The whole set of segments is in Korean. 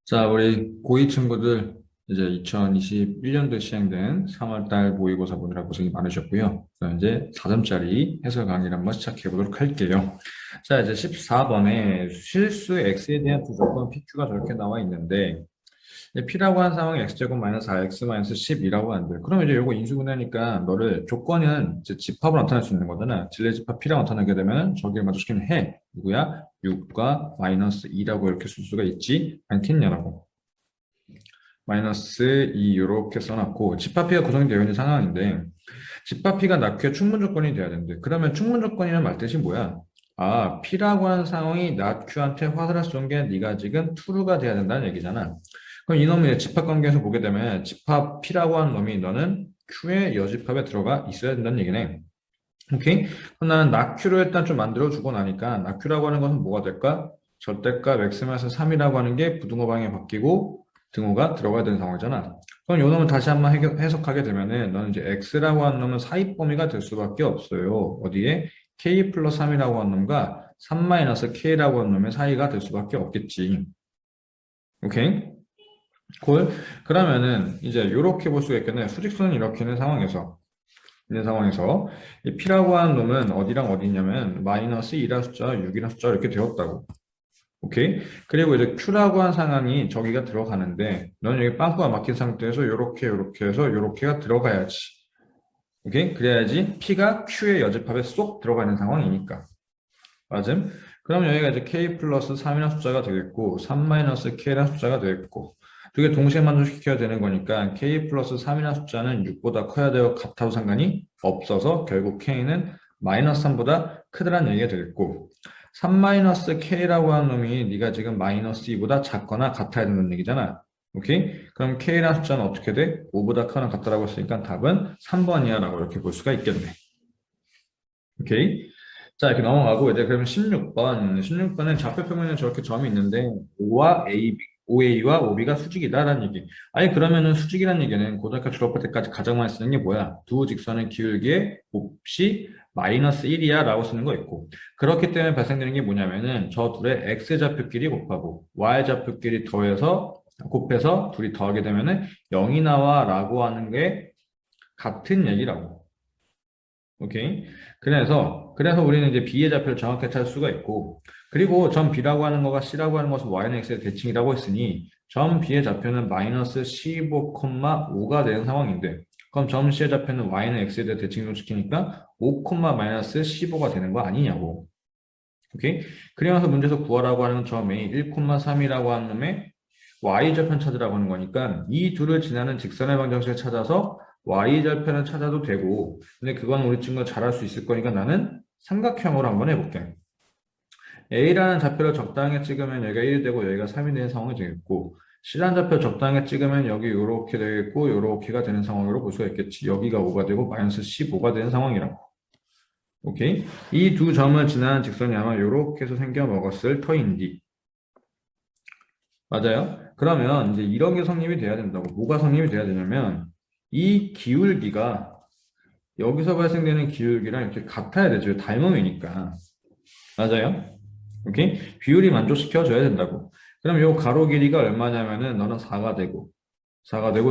자, 우리 고2 친구들 이제 2021년도에 시행된 3월달 모의고사 보느라 고생이 많으셨고요. 그럼 이제 4점짜리 해설 강의를 한번 시작해 보도록 할게요. 자, 이제 14번에 실수 x에 대한 두 조건 PQ가 저렇게 나와 있는데 P라고 한 상황이 x제곱 마이너스 4x 마이너스 10이라고 하는데 그럼 이제 요거 인수분해니까 너를 조건은 이제 집합으로 나타낼 수 있는 거잖아. 진례집합 P라고 나타나게 되면 저기를 마주시키는 해 누구야? 6과 마이너스 2라고 이렇게 쓸 수가 있지 않겠냐라고. 마이너스 2 이렇게 써놨고 집합P가 구성되어 있는 상황인데 집합P가 낙Q의 충분 조건이 돼야 되는데 그러면 충분 조건이란 말 뜻이 뭐야? 아, P라고 하는 상황이 낙Q한테 화살을 쏜 게 네가 지금 true가 돼야 된다는 얘기잖아. 그럼 이놈의 집합 관계에서 보게 되면 집합 P라고 하는 놈이 너는 Q의 여집합에 들어가 있어야 된다는 얘기네. 오케이? 그럼 나는 낙Q를 일단 좀 만들어주고 나니까 낙Q라고 하는 것은 뭐가 될까? 절대값 x마이너스 3이라고 하는 게 부등호 방향이 바뀌고 등호가 들어가야 되는 상황이잖아. 그럼 요 놈을 다시 한번 해석하게 되면은 너는 이제 x라고 하는 놈은 사이 범위가 될 수밖에 없어요. 어디에? k 플러스 3이라고 하는 놈과 3 마이너스 k라고 하는 놈의 사이가 될 수밖에 없겠지. 오케이? 콜. 그러면은 이제 이렇게 볼 수가 있겠네. 수직선은 이렇게 있는 상황에서 이 P라고 하는 놈은 어디랑 어디 있냐면 마이너스 2라 숫자, 6이라 숫자 이렇게 되었다고. 오케이? 그리고 이제 Q라고 한 상황이 저기가 들어가는데 너는 여기 빵꾸가 막힌 상태에서 요렇게 해서 요렇게가 들어가야지. 오케이? 그래야지 P가 Q의 여집합에 쏙 들어가는 상황이니까. 맞음? 그럼 여기가 이제 K 플러스 3이라는 숫자가 되겠고 3 마이너스 K라는 숫자가 되겠고 두 개 동시에 만족시켜야 되는 거니까 K 플러스 3이라는 숫자는 6보다 커야 되고 같아도 상관이 없어서 결국 K는 마이너스 3보다 크다라는 얘기가 되겠고 3 마이너스 K라고 하는 놈이 네가 지금 마이너스 2보다 작거나 같아야 된다는 얘기잖아. 오케이? 그럼 K라는 숫자는 어떻게 돼? 5보다 크거나 같다라고 했으니까 답은 3번이야 라고 이렇게 볼 수가 있겠네. 오케이? 자, 이렇게 넘어가고, 이제 그러면 16번. 16번은 좌표평면에 저렇게 점이 있는데, O와 AB, OA와 OB가 수직이다라는 얘기. 아니, 그러면은 수직이라는 얘기는 고등학교 졸업할 때까지 가장 많이 쓰는 게 뭐야? 두 직선의 기울기의 곱이 마이너스 1이야 라고 쓰는 거 있고. 그렇기 때문에 발생되는 게 뭐냐면은, 저 둘의 X좌표끼리 곱하고, Y좌표끼리 곱해서 둘이 더하게 되면은 0이 나와 라고 하는 게 같은 얘기라고. 오케이. 그래서 우리는 이제 B의 좌표를 정확히 찾을 수가 있고, 그리고 점 B라고 하는 거가 C라고 하는 것은 Y는 X의 대칭이라고 했으니, 점 B의 좌표는 마이너스 15,5가 되는 상황인데, 그럼 점 C의 좌표는 Y는 X에 대해 대칭을 시키니까 5, 마이너스 15가 되는 거 아니냐고. 오케이. 그러면서 문제에서 구하라고 하는 점 A 1,3이라고 하는 놈의 Y좌표를 찾으라고 하는 거니까, 이 둘을 지나는 직선의 방정식을 찾아서 Y절편을 찾아도 되고, 근데 그건 우리 친구가 잘할 수 있을 거니까 나는 삼각형으로 한번 해볼게. A라는 좌표를 적당하게 찍으면 여기가 1이 되고 여기가 3이 되는 상황이 되겠고, C라는 좌표를 적당하게 찍으면 여기 이렇게 되겠고 이렇게가 되는 상황으로 볼 수가 있겠지. 여기가 5가 되고 마이너스 15가 되는 상황이라고. 오케이? 이 두 점을 지나는 직선이 아마 이렇게 해서 생겨 먹었을 터인디. 맞아요? 그러면 이제 이런 게 성립이 돼야 된다고. 뭐가 성립이 돼야 되냐면 이 기울기가 여기서 발생되는 기울기랑 이렇게 같아야 되죠. 닮음이니까. 맞아요? 오케이? 비율이 만족시켜줘야 된다고. 그럼 요 가로 길이가 얼마냐면은 너는 4가 되고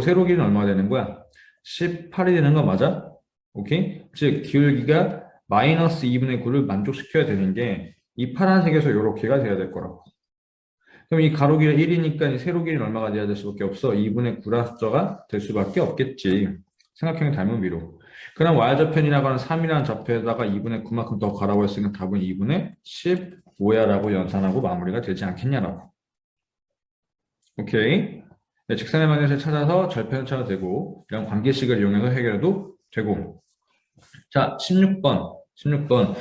세로 길이는 얼마 되는 거야? 18이 되는 거 맞아? 오케이? 즉 기울기가 마이너스 2분의 9를 만족시켜야 되는 게 이 파란색에서 요렇게가 돼야 될 거라고. 그럼 이 가로 길이 1이니까 이 세로 길이는 얼마가 돼야 될 수밖에 없어? 2분의 9라 숫자가 될 수밖에 없겠지. 삼각형이 닮은 비로. 그럼 y좌편이라고 하는 3이라는 좌표에다가 2분의 9만큼 더 가라고 했으니까 답은 2분의 15야라고 연산하고 마무리가 되지 않겠냐라고. 오케이. 네, 직선의 방정식을 찾아서 절편을 찾아도 되고 이런 관계식을 이용해서 해결해도 되고. 자, 16번.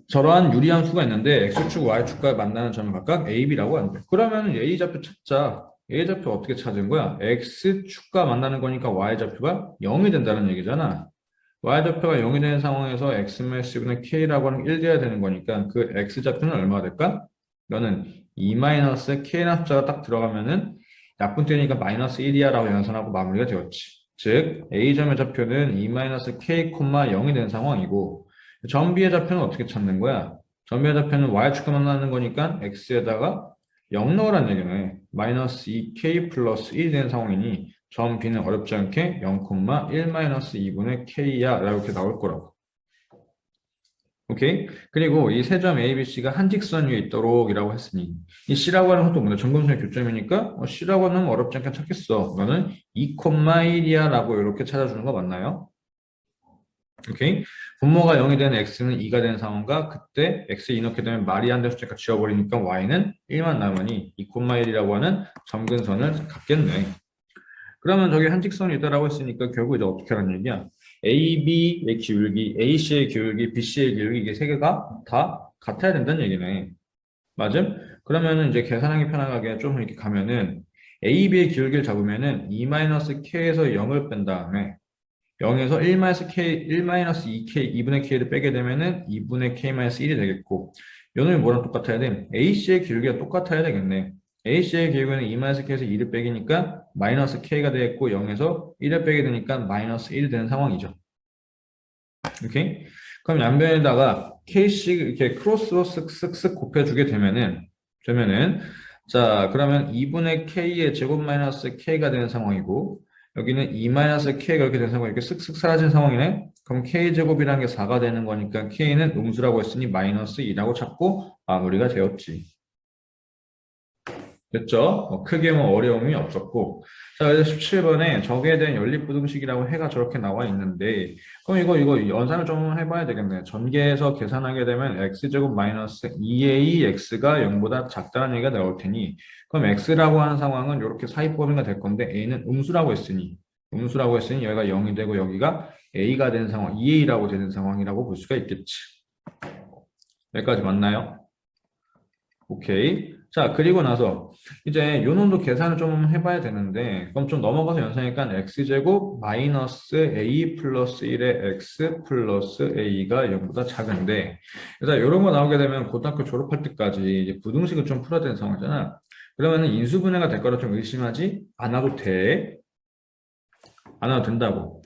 저러한 유리함수가 있는데 x축, y축과 만나는 점을 각각 a, b라고 하는데 그러면 a좌표 찾자. a좌표 어떻게 찾은 거야? x축과 만나는 거니까 y좌표가 0이 된다는 얘기잖아. y좌표가 0이 되는 상황에서 x-분의 k라고 하는 게 1 돼야 되는 거니까 그 x좌표는 얼마가 될까? 너는 2-k라는 숫자가 딱 들어가면은 약분되니까 마이너스 1이야 라고 연산하고 마무리가 되었지. 즉 a점의 좌표는 2-k, 0이 된 상황이고 점비의 좌표는 어떻게 찾는 거야? 점비의 좌표는 y축과 만나는 거니까 x에다가 0 넣으란 얘기네. 마이너스 2k 플러스 1이 되는 상황이니 점 B는 어렵지 않게 0,1 마이너스 2분의 k야 라고 이렇게 나올 거라고. 오케이? 그리고 이 세 점 A, B, C가 한 직선 위에 있도록 이라고 했으니 이 C라고 하는 것도 뭐냐? 점근선의 교점이니까 C라고 하면 어렵지 않게 찾겠어. 너는 2,1이야 라고 이렇게 찾아주는 거 맞나요? 오케이? 분모가 0이 되는 x는 2가 되는 상황과 그때 x 2 넣게 되면 말이 안 되는 숫자가 지워버리니까 y는 1만 남으니 2,1이라고 하는 점근선을 갖겠네. 그러면 저기 한 직선이 있다라고 했으니까 결국 이제 어떻게 하는 얘기야? AB의 기울기, AC의 기울기, BC의 기울기 이게 세 개가 다 같아야 된다는 얘기네. 맞음? 그러면은 이제 계산하기 편하게 좀 이렇게 가면은 AB의 기울기를 잡으면은 2-K에서 0을 뺀 다음에 0에서 1-K, 1-2K, 2분의 K를 빼게 되면은 2분의 K-1이 되겠고 요놈이 뭐랑 똑같아야 돼? AC의 기울기가 똑같아야 되겠네. AC의 기울기는 2-K에서 2를 빼기니까 마이너스 K가 되겠고 0에서 1을 빼게 되니까 마이너스 1이 되는 상황이죠. 오케이? 그럼 양변에다가 K씩 이렇게 크로스로 쓱쓱쓱 곱해주게 되면은 자 그러면 2분의 K의 제곱 마이너스 K가 되는 상황이고 여기는 2 마이너스 K가 이렇게 되는 상황이 이렇게 쓱쓱 사라진 상황이네. 그럼 K제곱이라는 게 4가 되는 거니까 K는 음수라고 했으니 마이너스 2라고 찾고 마무리가 되었지. 됐죠? 크게 뭐 어려움이 없었고. 자, 그래서 17번에 적에 대한 연립부등식이라고 해가 저렇게 나와 있는데, 그럼 이거 연산을 좀 해봐야 되겠네. 전개해서 계산하게 되면 x제곱 마이너스 2ax가 0보다 작다는 얘기가 나올 테니, 그럼 x라고 하는 상황은 이렇게 사이범위가 될 건데, a는 음수라고 했으니 여기가 0이 되고 여기가 a가 되는 상황, 2a라고 되는 상황이라고 볼 수가 있겠지. 여기까지 맞나요? 오케이. 자, 그리고 나서 이제 요 놈도 계산을 좀 해봐야 되는데 그럼 좀 넘어가서 연산하니까 x제곱 마이너스 a 플러스 1의 x 플러스 a가 0보다 작은데 그래서 이런 거 나오게 되면 고등학교 졸업할 때까지 이제 부등식을 좀 풀어야 되는 상황이잖아. 그러면은 인수분해가 될 거라 좀 의심하지 않아도 돼. 안 와도 된다고.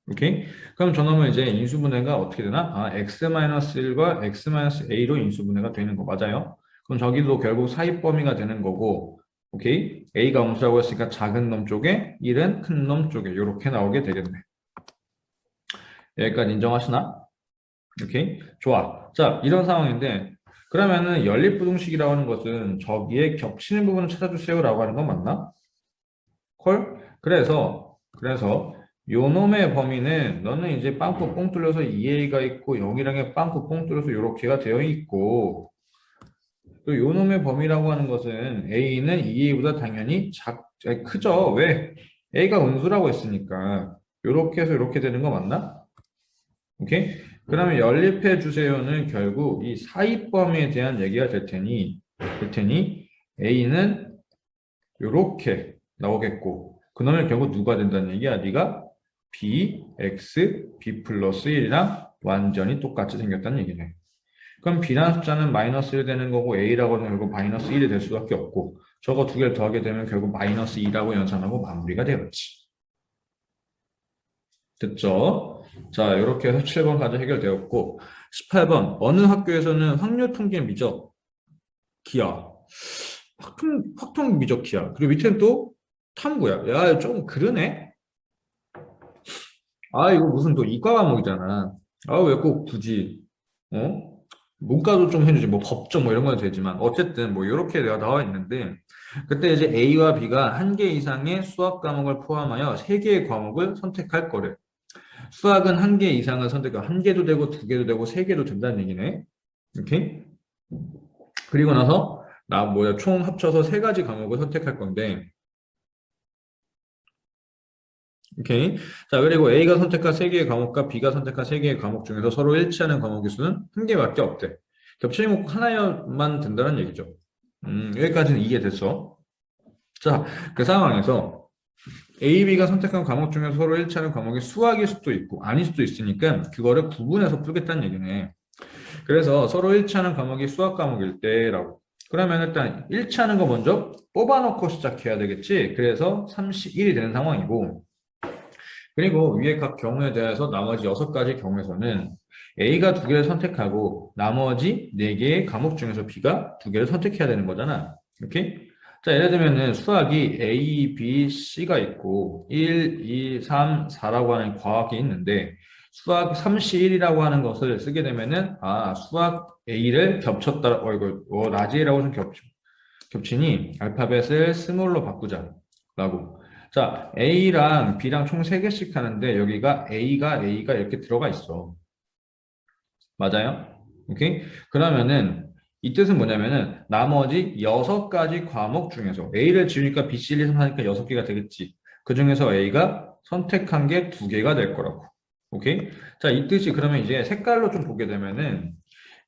오케이? 그럼 저놈은 이제 인수분해가 어떻게 되나? x-1과 x-a로 인수분해가 되는 거 맞아요? 그럼 저기도 결국 사입 범위가 되는 거고, 오케이? a가 음수라고 했으니까 작은 놈 쪽에 1은 큰 놈 쪽에 이렇게 나오게 되겠네. 여기까지 인정하시나? 오케이? 좋아. 자, 이런 상황인데 그러면은 연립부등식이라고 하는 것은 저기에 겹치는 부분을 찾아주세요라고 하는 건 맞나? 콜? 그래서 요 놈의 범위는 너는 이제 빵꾸 뽕 뚫려서 2a가 있고 0이랑의 빵꾸 뽕 뚫려서 요렇게가 되어 있고 또 요 놈의 범위라고 하는 것은 a는 2a보다 당연히 크죠. 왜? a가 음수라고 했으니까 요렇게 해서 요렇게 되는 거 맞나? 오케이? 그러면 연립해 주세요는 결국 이 사입 범위에 대한 얘기가 될 테니 a는 요렇게 나오겠고 그러면 결국 누가 된다는 얘기야? 네가 b, x, b 플러스 1이랑 완전히 똑같이 생겼다는 얘기네. 그럼 b라는 숫자는 마이너스 1 되는 거고 a라고 하면 결국 마이너스 1이 될 수밖에 없고 저거 두 개를 더하게 되면 결국 마이너스 2라고 연산하고 마무리가 되었지. 됐죠? 자, 이렇게 해서 7번까지 해결되었고 18번 어느 학교에서는 확률 통계 미적 기하 확통 미적 기하 그리고 밑에는 또 탐구야. 야, 좀 그러네? 이거 무슨 또 이과 과목이잖아. 왜 꼭 굳이, 어? 문과도 좀 해주지. 뭐 법정 뭐 이런 건 되지만. 어쨌든 뭐 이렇게 내가 나와 있는데, 그때 이제 A와 B가 한 개 이상의 수학 과목을 포함하여 세 개의 과목을 선택할 거래. 수학은 한 개 이상을 선택해. 한 개도 되고, 두 개도 되고, 세 개도 된다는 얘기네. 오케이? 그리고 나서, 총 합쳐서 세 가지 과목을 선택할 건데, 오케이. 자, 그리고 A가 선택한 세 개의 과목과 B가 선택한 세 개의 과목 중에서 서로 일치하는 과목의 수는 한 개밖에 없대. 겹치는 꼭 하나만 된다는 얘기죠. 여기까지는 이해됐어. 자, 그 상황에서 A, B가 선택한 과목 중에서 서로 일치하는 과목이 수학일 수도 있고 아닐 수도 있으니까 그거를 구분해서 풀겠다는 얘기네. 그래서 서로 일치하는 과목이 수학 과목일 때라고. 그러면 일단 일치하는 거 먼저 뽑아놓고 시작해야 되겠지. 그래서 31이 되는 상황이고 그리고 위에 각 경우에 대해서 나머지 6가지 경우에서는 A가 2개를 선택하고 나머지 4개의 과목 중에서 B가 2개를 선택해야 되는 거잖아. 오케이? 자, 예를 들면은 수학이 A, B, C가 있고 1, 2, 3, 4라고 하는 과학이 있는데 수학 3시 1이라고 하는 것을 쓰게 되면은 수학 A를 겹쳤다. 이거 라지라고 좀 겹치니 알파벳을 스몰로 바꾸자라고. 자, A랑 B랑 총 3개씩 하는데 여기가 A가 이렇게 들어가 있어. 맞아요? 오케이? 그러면은 이 뜻은 뭐냐면은 나머지 6가지 과목 중에서 A를 지우니까 B, C, 1, 2, 3 하니까 6개가 되겠지. 그 중에서 A가 선택한 게 2개가 될 거라고. 오케이? 자, 이 뜻이 그러면 이제 색깔로 좀 보게 되면은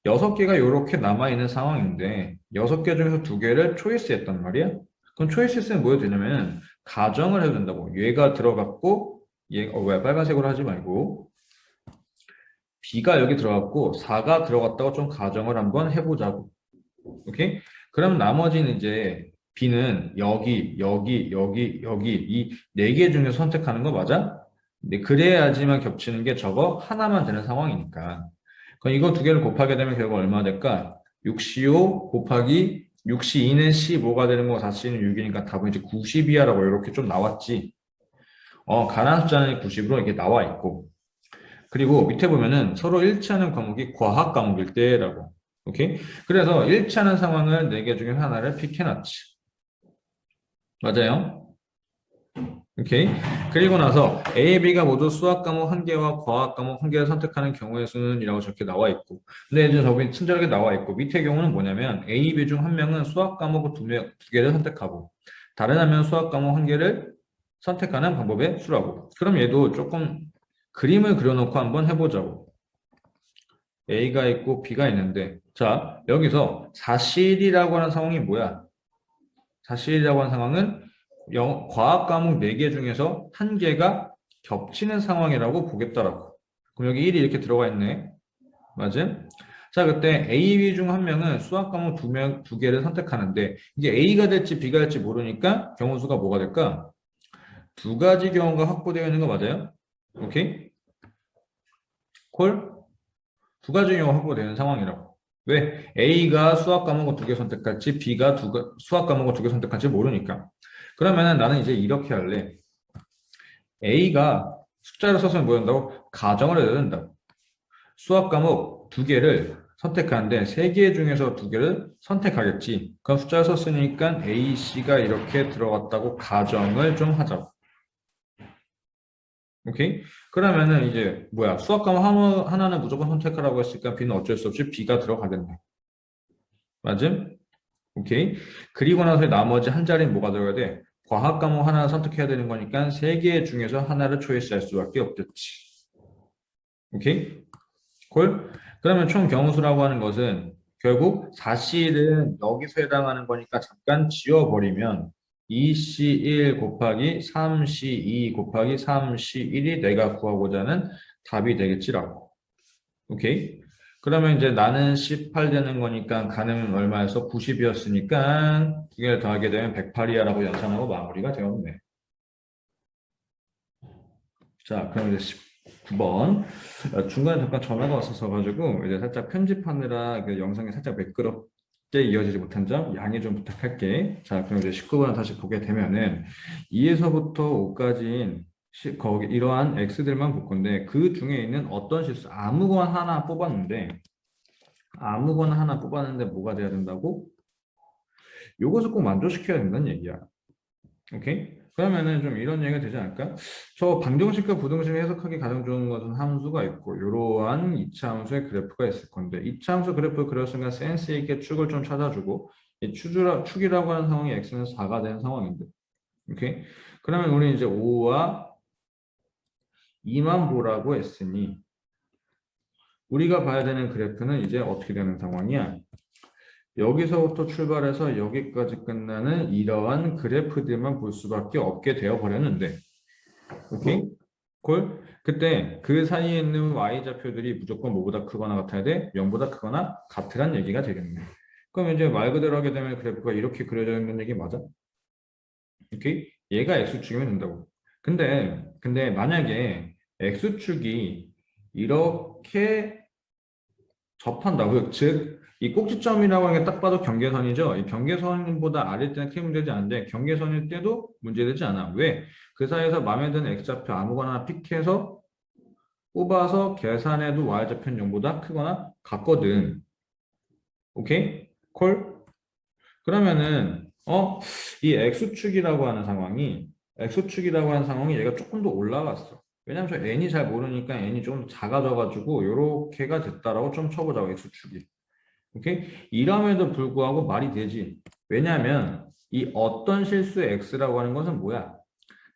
6개가 이렇게 남아있는 상황인데 6개 중에서 2개를 초이스했단 말이야. 그럼 초이스는 뭐여도 되냐면 가정을 해도 된다고. 얘가 들어갔고 왜 빨간색으로 하지 말고 B가 여기 들어갔고 4가 들어갔다고 좀 가정을 한번 해보자고. 오케이? 그럼 나머지는 이제 B는 여기 이 4개 중에서 선택하는 거 맞아? 근데 그래야지만 겹치는 게 저거 하나만 되는 상황이니까. 그럼 이거 2개를 곱하게 되면 결국 얼마 될까? 6C5 곱하기 6C2는 15가 되는 거 4C는 6이니까 답은 이제 90이야라고 이렇게 좀 나왔지. 가나한 숫자는 90으로 이렇게 나와 있고. 그리고 밑에 보면은 서로 일치하는 과목이 과학 과목일 때라고. 오케이? 그래서 일치하는 상황을 4개 중에 하나를 픽해놨지. 맞아요? 오케이? 그리고 나서 A, B가 모두 수학 과목 1개와 과학 과목 1개를 선택하는 경우의 수는 이라고 저렇게 나와 있고. 근데 이제 저기 친절하게 나와 있고 밑에 경우는 뭐냐면 A, B 중 한 명은 수학 과목 2개를 선택하고 다른 한 명은 수학 과목 1개를 선택하는 방법의 수라고. 그럼 얘도 조금 그림을 그려놓고 한번 해보자고. A가 있고 B가 있는데 자 여기서 사실이라고 하는 상황이 뭐야? 사실이라고 하는 상황은 과학 과목 4개 중에서 1개가 겹치는 상황이라고 보겠다라고. 그럼 여기 1이 이렇게 들어가 있네. 맞지? 자 그때 A, B 중 한 명은 수학 과목 2개를 선택하는데 이게 A가 될지 B가 될지 모르니까 경우 수가 뭐가 될까? 2가지 경우가 확보되어 있는 거 맞아요? 오케이? 콜? 2가지 경우가 확보되는 상황이라고. 왜? A가 수학 과목을 2개 선택할지 B가 수학 과목을 2개 선택할지 모르니까. 그러면은 나는 이제 이렇게 할래. A가 숫자를 써서 뭐 한다고? 가정을 해야 된다고. 수학 과목 2개를 선택하는데 3개 중에서 2개를 선택하겠지. 그럼 숫자를 썼으니까 A, C가 이렇게 들어갔다고 가정을 좀 하자고. 오케이? 그러면은 이제 뭐야? 수학 과목 하나는 무조건 선택하라고 했으니까 B는 어쩔 수 없이 B가 들어가겠네. 맞음? 오케이. 그리고 나서 나머지 한 자리는 뭐가 들어가야 돼? 과학 과목 하나를 선택해야 되는 거니까 3개 중에서 하나를 초이스할 수밖에 없겠지. 오케이? 콜? 그러면 총 경우수라고 하는 것은 결국 4C는 여기서 해당하는 거니까 잠깐 지워버리면 2C1 곱하기 3C2 곱하기 3C1이 내가 구하고자 하는 답이 되겠지라고. 오케이? 그러면 이제 나는 18 되는 거니까 가는 얼마여서 90이었으니까 2개를 더하게 되면 108이야라고 연산하고 마무리가 되었네. 자, 그럼 이제 19번. 중간에 잠깐 전화가 왔어서 가지고 이제 살짝 편집하느라 그 영상이 살짝 매끄럽게 이어지지 못한 점 양해 좀 부탁할게. 자, 그럼 이제 19번을 다시 보게 되면은 2에서부터 5까지인 거기 이러한 x들만 볼 건데 그 중에 있는 어떤 실수 아무거나 하나 뽑았는데 뭐가 돼야 된다고? 요것을 꼭 만족시켜야 된다는 얘기야. 오케이? 그러면은 좀 이런 얘기가 되지 않을까? 저 방정식과 부등식을 해석하기 가장 좋은 것은 함수가 있고 이러한 이차 함수의 그래프가 있을 건데 이차 함수 그래프를 그렸으니까 센스 있게 축을 좀 찾아주고 이 축이라고 하는 상황이 x는 4가 되는 상황인데 오케이? 그러면 우리 이제 5와 2만 보라고 했으니 우리가 봐야 되는 그래프는 이제 어떻게 되는 상황이야? 여기서부터 출발해서 여기까지 끝나는 이러한 그래프들만 볼 수밖에 없게 되어 버렸는데 오케이? 콜? 그때 그 사이에 있는 y좌표들이 무조건 뭐보다 크거나 같아야 돼? 0보다 크거나 같으란 얘기가 되겠네. 그럼 이제 말 그대로 하게 되면 그래프가 이렇게 그려져 있는 얘기 맞아? 오케이? 얘가 x축이면 된다고. 근데 만약에 x축이 이렇게 접한다고 즉 이 꼭지점이라고 하는 게 딱 봐도 경계선이죠. 이 경계선보다 아래일 때는 크게 문제되지 않은데 경계선일 때도 문제되지 않아. 왜? 그 사이에서 마음에 드는 X좌표 아무거나 하나 픽해서 뽑아서 계산해도 Y좌표는 0보다 크거나 같거든. 오케이? 콜? 그러면은 이 X축이라고 하는 상황이 얘가 조금 더 올라갔어. 왜냐면 저 n이 잘 모르니까 n이 좀 작아져가지고 요렇게가 됐다라고 좀 쳐보자고 X축이. 오케이? 이럼에도 불구하고 말이 되지. 왜냐하면 이 어떤 실수의 x라고 하는 것은 뭐야?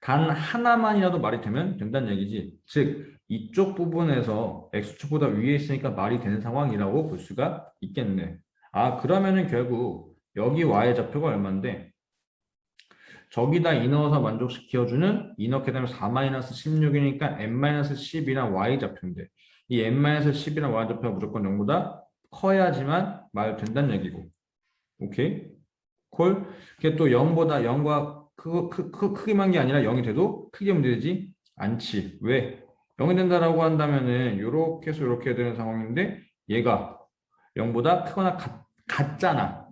단 하나만이라도 말이 되면 된다는 얘기지. 즉, 이쪽 부분에서 x축보다 위에 있으니까 말이 되는 상황이라고 볼 수가 있겠네. 아, 그러면은 결국 여기 y의 좌표가 얼마인데 저기다 이 넣어서 만족시켜주는 이 넣게 되면 4-16이니까 n-10이란 y 좌표인데 이 n-10이란 y 좌표가 무조건 0보다 커야지만 말 된다는 얘기고. 오케이? 콜? 그게 또 0보다 0과 크기만 게 아니라 0이 돼도 크게 문제되지 않지. 왜? 0이 된다라고 한다면은 요렇게 해서 요렇게 되는 상황인데 얘가 0보다 크거나 같잖아.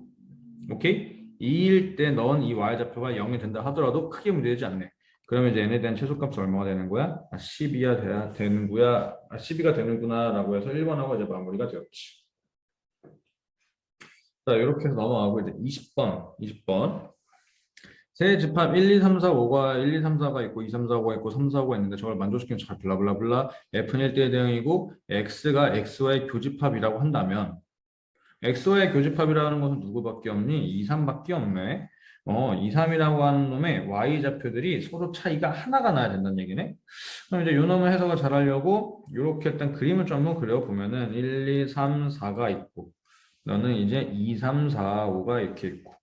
오케이? 2일 때 넣은 이 y좌표가 0이 된다 하더라도 크게 문제되지 않네. 그러면 이제 n에 대한 최소값이 얼마가 되는 거야? 12가 돼야 되는 거야. 12가 되는구나 라고 해서 1번하고 이제 마무리가 되었지. 자, 이렇게 해서 넘어가고 이제 20번. 세 집합 1, 2, 3, 4, 5가 1, 2, 3, 4가 있고 2, 3, 4, 5가 있고 3, 4, 5가 있는데 저걸 만족시키는 잘 블라블라블라 F는 1대1 대응이고 X가 X와의 교집합이라고 한다면 X와의 교집합이라는 것은 누구밖에 없니? 2, 3밖에 없네. 2, 3이라고 하는 놈의 Y좌표들이 서로 차이가 하나가 나야 된다는 얘기네. 그럼 이제 요 놈의 해석을 잘 하려고 이렇게 일단 그림을 좀 한번 그려보면은 1, 2, 3, 4가 있고 너는 이제 2, 3, 4, 5가 이렇게 있고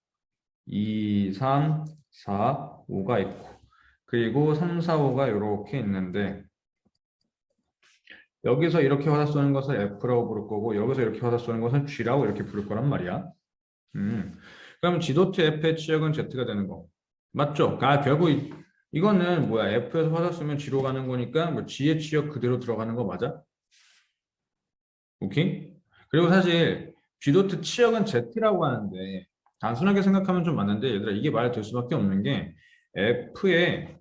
2, 3, 4, 5가 있고 그리고 3, 4, 5가 이렇게 있는데 여기서 이렇게 화살 쏘는 것을 F라고 부를 거고 여기서 이렇게 화살 쏘는 것은 G라고 이렇게 부를 거란 말이야. 그럼 G도트 F의 치역은 Z가 되는 거. 맞죠? 아, 결국 이거는 뭐야? F에서 화살 쏘면 G로 가는 거니까 뭐 G의 치역 그대로 들어가는 거 맞아? 오케이? 그리고 사실 G도트 치역은 Z라고 하는데 단순하게 생각하면 좀 맞는데 얘들아 이게 말이 될 수밖에 없는 게 F의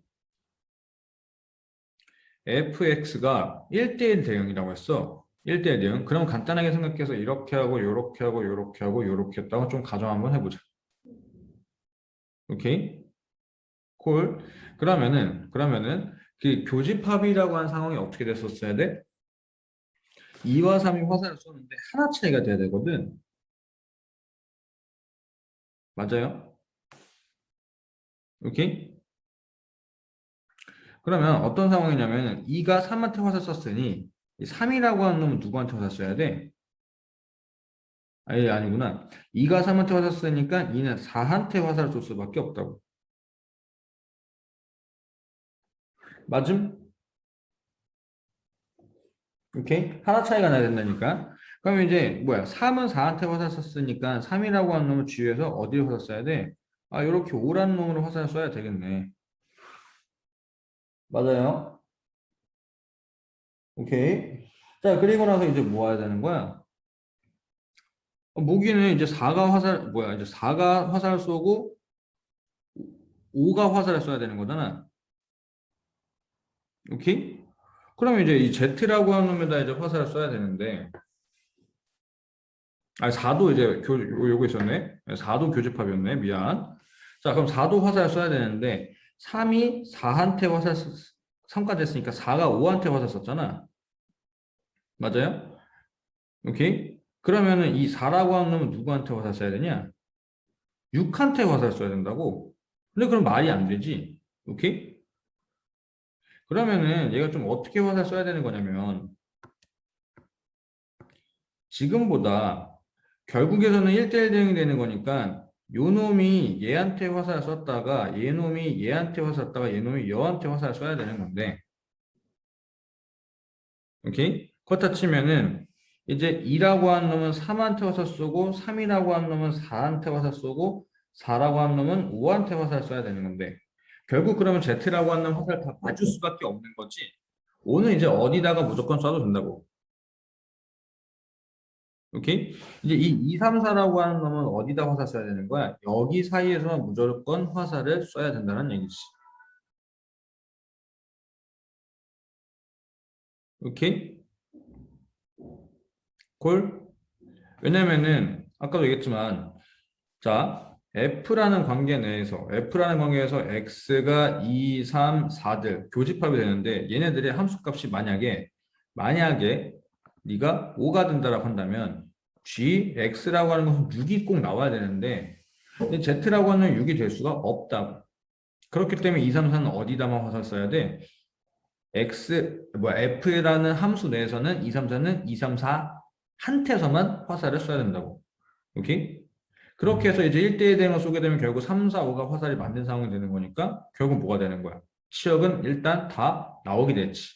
fx가 1대1 대응이라고 했어. 1대1 대응. 그럼 간단하게 생각해서 이렇게 하고 요렇게 하고 요렇게 하고 요렇게 했다가 좀 가정 한번 해보자. 오케이? 콜. 그러면은 그 교집합이라고 한 상황이 어떻게 됐었어야 돼? 2와 3이 화살을 쏘는데 하나 차이가 돼야 되거든. 맞아요? 오케이? 그러면 어떤 상황이냐면 2가 3한테 화살 쐈으니 3이라고 하는 놈은 누구한테 화살 쏴야 돼? 아니, 아니구나. 2가 3한테 화살 쏘니까 2는 4한테 화살을 쏠 수밖에 없다고. 맞음? 오케이? 하나 차이가 나야 된다니까. 그럼 이제 뭐야? 3은 4한테 화살 쐈으니까 3이라고 하는 놈을 주위에서 어디를 화살 쏴야 돼? 아, 이렇게 5라는 놈으로 화살 쏴야 되겠네. 맞아요. 오케이. 자, 그리고 나서 이제 뭐 해야 되는 거야? 무기는 이제 4가 화살, 뭐야? 이제 4가 화살 쏘고 5가 화살을 쏴야 되는 거잖아. 오케이? 그럼 이제 이 Z라고 하는 놈에다 이제 화살을 쏴야 되는데, 아, 4도 이제 요거 있었네. 4도 교집합이었네. 미안. 자, 그럼 4도 화살 쏴야 되는데 3이 4한테 화살 3까지 했으니까 4가 5한테 화살 썼잖아. 맞아요? 오케이? 그러면은 이 4라고 하는 놈은 누구한테 화살 쏴야 되냐? 6한테 화살 쏴야 된다고. 근데 그럼 말이 안 되지. 오케이? 그러면은 얘가 좀 어떻게 화살 쏴야 되는 거냐면 지금보다 결국에서는 1대1 대응이 되는 거니까 요 놈이 얘한테 화살 쐈다가 얘 놈이 얘한테 화살 쐈다가 얘 놈이 여한테 화살 쏴야 되는 건데 오케이? 그렇다 치면은 이제 2라고 하는 놈은 3한테 화살 쏘고 3이라고 하는 놈은 4한테 화살 쏘고 4라고 하는 놈은 5한테 화살 쏴야 되는 건데 결국 그러면 Z라고 하는 화살 다 맞을 수밖에 없는 거지. 5는 이제 어디다가 무조건 쏴도 된다고. 오케이? 이제 이 2, 3, 4라고 하는 놈은 어디다 화살 써야 되는 거야? 여기 사이에서만 무조건 화살을 써야 된다는 얘기지. 오케이? 콜? 왜냐면은 아까도 얘기했지만 자, F라는 관계에서 X가 2, 3, 4들 교집합이 되는데 얘네들의 함수값이 만약에 네가 5가 된다라고 한다면 G, X라고 하는 것은 6이 꼭 나와야 되는데 Z라고 하는 6이 될 수가 없다고. 그렇기 때문에 2, 3, 4는 어디다만 화살 써야 돼? F라는 함수 내에서는 2, 3, 4는 2, 3, 4 한테서만 화살을 써야 된다고. 오케이? 그렇게 해서 이제 1대1 대응을 쏘게 되면 결국 3, 4, 5가 화살이 맞는 상황이 되는 거니까 결국 뭐가 되는 거야? 치역은 일단 다 나오게 됐지.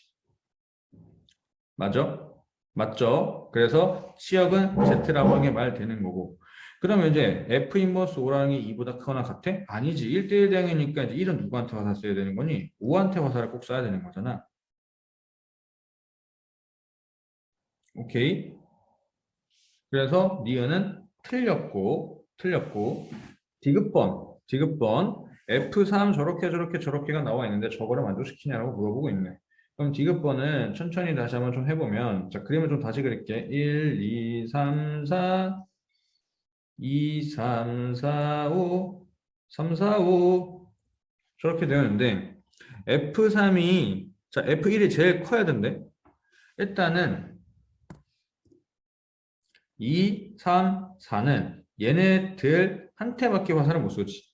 맞아? 맞죠? 그래서 치역은 Z라고 하는 게 말되는 거고. 그러면 이제 F 인버스 O라는 게 2보다 크거나 같아? 아니지. 1대1 대응이니까 이제 1은 누구한테 화살 써야 되는 거니? 5한테 화살을 꼭 써야 되는 거잖아. 오케이? 그래서 니은은 틀렸고 디귿번 F3 저렇게가 나와 있는데 저거를 만족시키냐고 물어보고 있네. 그럼 디귿번은 천천히 다시 한번 좀 해보면 자 그림을 좀 다시 그릴게. 1, 2, 3, 4 2, 3, 4, 5 3, 4, 5 저렇게 되었는데 F3이 자 F1이 제일 커야 된대. 일단은 2, 3, 4는 얘네들 한테밖에 화살을 못 쏘지.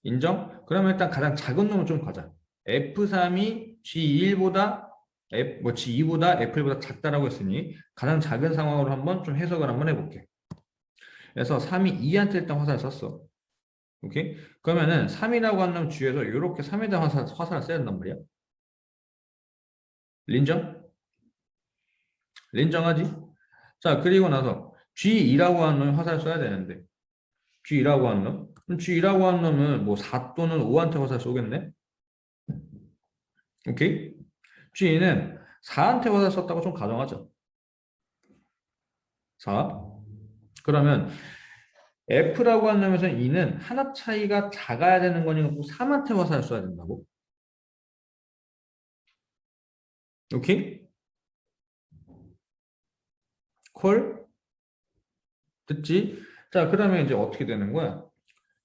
인정? 그러면 일단 가장 작은 놈을 좀 가자. F3이 G1보다 G2보다 F1보다 작다라고 했으니 가장 작은 상황으로 한번 좀 해석을 한번 해볼게. 그래서 3이 2한테 일단 화살을 썼어. 오케이? 그러면은 3이라고 하는 놈 주위에서 이렇게 3에다 화살을 써야 된단 말이야. 린정? 린정하지? 자, 그리고 나서 G2라고 하는 놈이 화살을 써야 되는데 G2라고 하는 놈? 그럼 G2라고 하는 놈은 뭐 4 또는 5한테 화살 쏘겠네? 오케이? G는 4한테 화살 썼다고 좀 가정하죠. 4. 그러면 F라고 한다면서 E는 하나 차이가 작아야 되는 거니까 꼭 3한테 화살을 써야 된다고. 오케이? 콜? 듣지? 자, 그러면 이제 어떻게 되는 거야?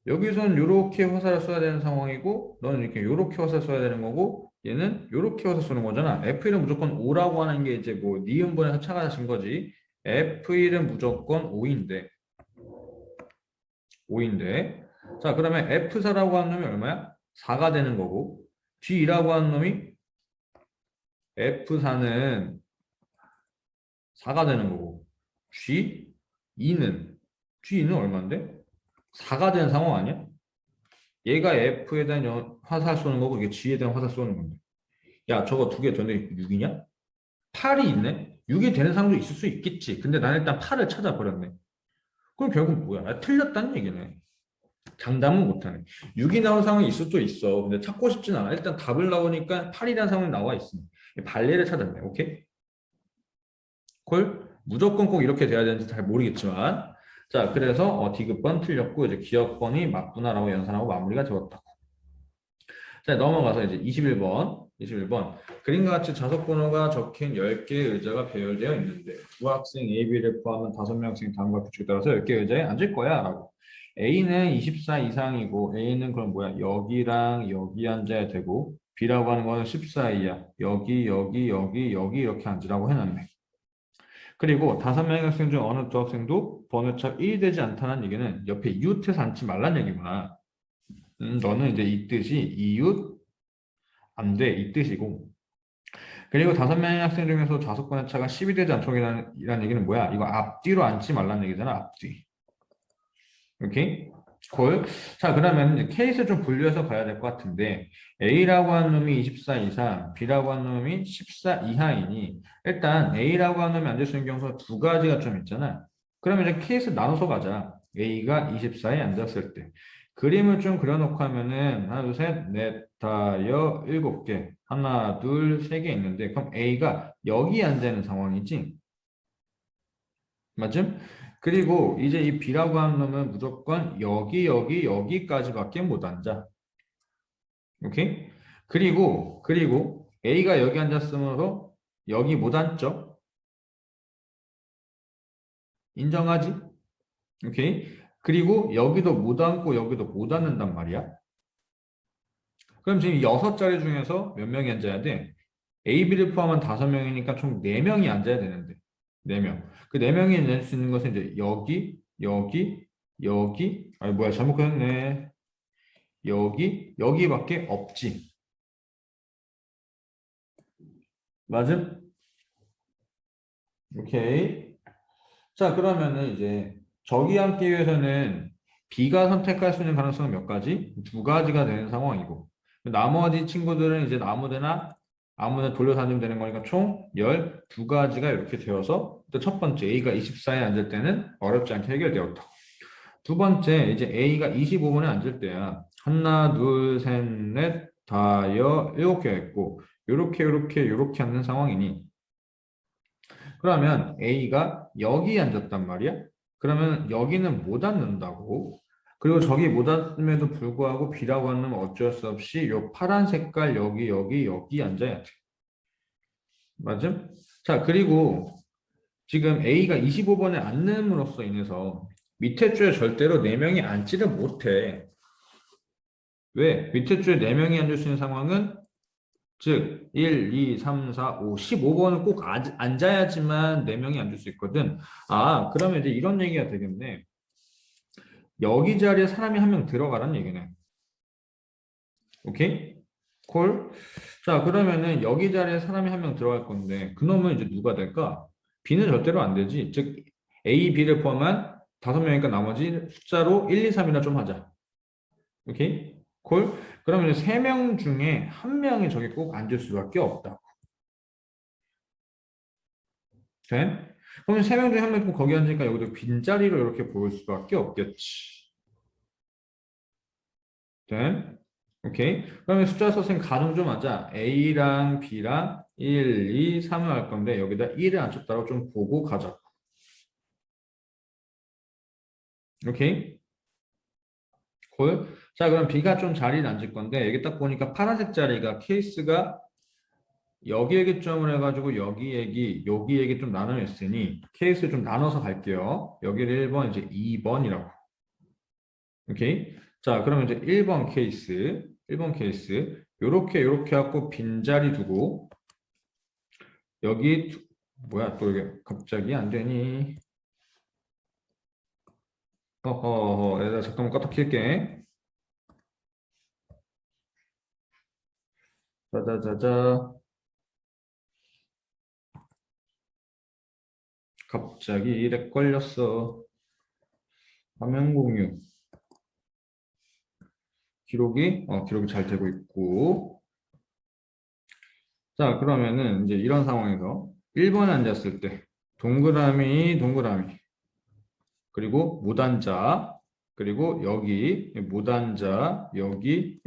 여기선 이렇게 화살을 써야 되는 상황이고 너는 이렇게 화살 써야 되는 거고 얘는 이렇게 화살 쏘는 거잖아. F1은 무조건 5라고 하는 게 이제 뭐 니은번에서 차가하신 거지. F1은 무조건 5인데 자 그러면 F4라고 하는 놈이 얼마야? 4가 되는 거고 G2라고 하는 놈이 F4는 4가 되는 거고 G2는 얼마인데? 4가 되는 상황 아니야? 얘가 F에 대한 화살 쏘는 거고 이게 G에 대한 화살 쏘는 건데 야 저거 두 개 더내 6이냐? 8이 있네? 6이 되는 상황도 있을 수 있겠지. 근데 나는 일단 8을 찾아버렸네. 그럼 결국 뭐야? 틀렸다는 얘기네. 장담은 못하네. 6이 나온 상황이 있을 수도 있어. 근데 찾고 싶진 않아. 일단 답을 나오니까 8이라는 상황이 나와 있으니 발레를 찾았네. 오케이? 콜? 무조건 꼭 이렇게 돼야 되는지 잘 모르겠지만 자 그래서 디귿번 틀렸고 이제 기억번이 맞구나라고 연산하고 마무리가 되었다고. 자 넘어가서 이제 21번 그림과 같이 좌석 번호가 적힌 10개의 의자가 배열되어 있는데 두 학생 A, B를 포함한 5명 학생 다음과 규칙에 따라서 10개 의자에 앉을 거야 라고. A는 24 이상이고 A는 그럼 뭐야 여기랑 여기 앉아야 되고 B라고 하는 거는 14 이하 여기 이렇게 앉으라고 해놨네. 그리고 5명의 학생 중 어느 두 학생도 번호차 1이 되지 않다는 얘기는 옆에 이웃해서 앉지 말란 얘기구나. 너는 이제 이 뜻이 이웃 안 돼 이 뜻이고 그리고 5명의 학생 중에서 좌석번호 차가 10이 되지 않도록이라는 얘기는 뭐야? 이거 앞뒤로 앉지 말라는 얘기잖아. 앞뒤. 오케이? 콜. 자, 그러면 이제 케이스 좀 분류해서 가야 될 것 같은데 A라고 하는 놈이 24 이상, B라고 하는 놈이 14 이하이니 일단 A라고 하는 놈이 앉을 수 있는 경우가 두 가지가 좀 있잖아. 그러면 이제 케이스 나눠서 가자. A가 24에 앉았을 때 그림을 좀 그려놓고 하면은 하나, 둘, 셋, 넷, 다, 여, 7개 하나, 둘, 세 개 있는데 그럼 A가 여기 앉아 있는 상황이지. 맞음? 그리고 이제 이 B라고 하는 놈은 무조건 여기, 여기, 여기까지밖에 못 앉아. 오케이? 그리고 A가 여기 앉았으므로 여기 못 앉죠? 인정하지? 오케이? 그리고 여기도 못 앉고 여기도 못 앉는단 말이야. 그럼 지금 6자리 중에서 몇 명이 앉아야 돼? A, B를 포함한 5명이니까 총 4명이 앉아야 되는데. 4명. 그 4명이 앉을 수 있는 것은 이제 여기, 여기, 여기. 아니 뭐야 잘못 그렸네. 여기, 여기밖에 없지. 맞음? 오케이. 자, 그러면은 이제 저기 앉기 위해서는 B가 선택할 수 있는 가능성은 몇 가지? 2가지가 되는 상황이고 나머지 친구들은 이제 아무데나 돌려서 앉으면 되는 거니까 총 12가지가 이렇게 되어서 또 첫 번째 A가 24에 앉을 때는 어렵지 않게 해결되었다. 두 번째 이제 A가 25번에 앉을 때야 하나, 둘, 셋, 넷, 다, 여, 7개가 있고 요렇게 앉는 상황이니 그러면 A가 여기 앉았단 말이야? 그러면 여기는 못 앉는다고. 그리고 저기 못 앉음에도 불구하고 B라고 하면 어쩔 수 없이 요 파란 색깔 여기 앉아야 돼. 맞음? 자, 그리고 지금 A가 25번에 앉음으로써 인해서 밑에 줄에 절대로 4명이 앉지를 못해. 왜? 밑에 줄에 4명이 앉을 수 있는 상황은 즉 1, 2, 3, 4, 5, 15번은 꼭 앉아야지만 4명이 앉을 수 있거든. 아, 그러면 이제 이런 얘기가 되겠네. 여기 자리에 사람이 한 명 들어가란 얘기네. 오케이? 콜? 자, 그러면은 여기 자리에 사람이 한 명 들어갈 건데 그놈은 이제 누가 될까? B는 절대로 안 되지. 즉 A, B를 포함한 5명이니까 나머지 숫자로 1, 2, 3이나 좀 하자. 오케이? 콜? 그러면 이제 3명 중에 한 명이 저기 꼭 앉을 수밖에 없다. 된? 그러면 3명 중에 한 명이 거기 앉으니까 여기도 빈자리로 이렇게 보일 수밖에 없겠지. 된? 오케이. 그러면 숫자 선생 가정 좀 하자. A랑 B랑 1, 2, 3을 할 건데 여기다 1을 앉혔다고 좀 보고 가자. 오케이. 콜. 자, 그럼 B가 좀 자리를 앉을 건데 여기 딱 보니까 파란색 자리가 케이스가 여기 얘기점을 해가지고 여기 얘기 좀 나눠냈으니 케이스 좀 나눠서 갈게요. 여기를 1번, 이제 2번이라고. 오케이. 자, 그러면 이제 1번 케이스. 요렇게 하고 빈자리 두고 여기 뭐야 또 이게 갑자기 안 되니? 어허, 얘들아 잠깐만 껐다 킬게. 자자자자. 갑자기 이래 걸렸어. 화면 공유. 기록이 잘 되고 있고. 자, 그러면은 이제 이런 상황에서 1번에 앉았을 때 동그라미 그리고 무단자 그리고 여기 무단자 여기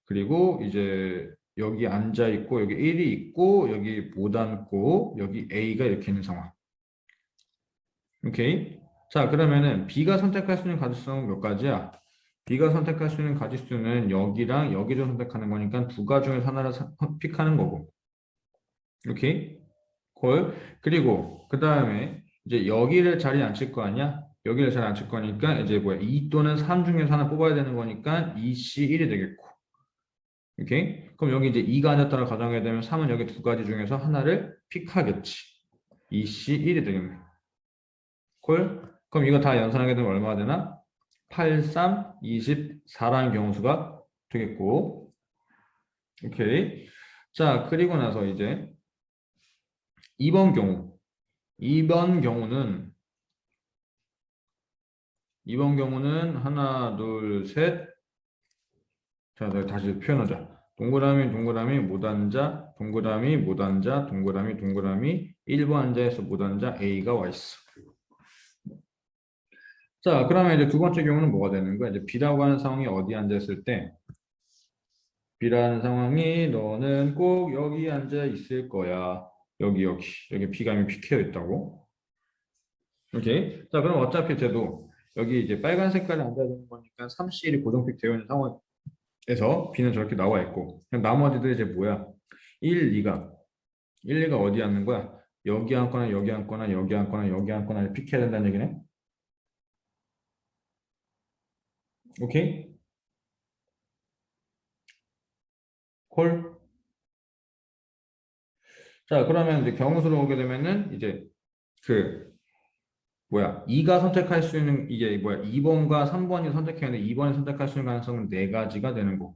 그리고 이제 여기 앉아 있고 여기 1이 있고 여기 못 앉고 여기 A가 이렇게 있는 상황. 오케이. 자, 그러면은 B가 선택할 수 있는 가지수는 몇 가지야? B가 선택할 수 있는 가지수는 여기랑 여기를 선택하는 거니까 2가지 중에서 하나를 픽하는 거고. 오케이. 콜. 그리고 그 다음에 이제 여기를 자리에 앉힐 거 아니야? 여기를 자리에 앉힐 거니까 이제 뭐야? 2 또는 3 중에서 하나 뽑아야 되는 거니까 2C 1이 되겠고. 오케이? 그럼 여기 이제 2가 앉았다고 가정하게 되면 3은 여기 2가지 중에서 하나를 픽하겠지. 2C 1이 되겠네. 콜? 그럼 이거 다 연산하게 되면 얼마가 되나? 8, 3, 24라는 경우수가 되겠고. 오케이. 자, 그리고 나서 이제 2번 경우. 2번 경우는 하나, 둘, 셋. 자, 다시 표현하자. 동그라미 못 앉아, 동그라미 못 앉아, 동그라미 1번 앉아에서 못 앉아 A가 와 있어. 자, 그러면 이제 두 번째 경우는 뭐가 되는 거야? 이제 B라고 하는 상황이 어디 앉았을 때 B라는 상황이 너는 꼭 여기 앉아 있을 거야. 여기 B가 이미 픽해 있다고. 오케이. 자, 그럼 어차피 돼도 여기 이제 빨간 색깔이 앉아야 되는 거니까 3Cl이 고정픽 되어 있는 상황에서 B는 저렇게 나와 있고 그럼 나머지들 이제 뭐야? 1, 2가 1, 2가 어디 앉는 거야? 여기 앉거나 여기 앉거나 여기 앉거나 여기 앉거나 픽해야 된다는 얘기네. 오케이? 콜? 자, 그러면 이제 경우수로 오게 되면은 이제 그 뭐야? 2가 선택할 수 있는 이게 뭐야? 2번과 3번이 선택해야 되는데 2번이 선택할 수 있는 가능성은 네 가지가 되는 거고.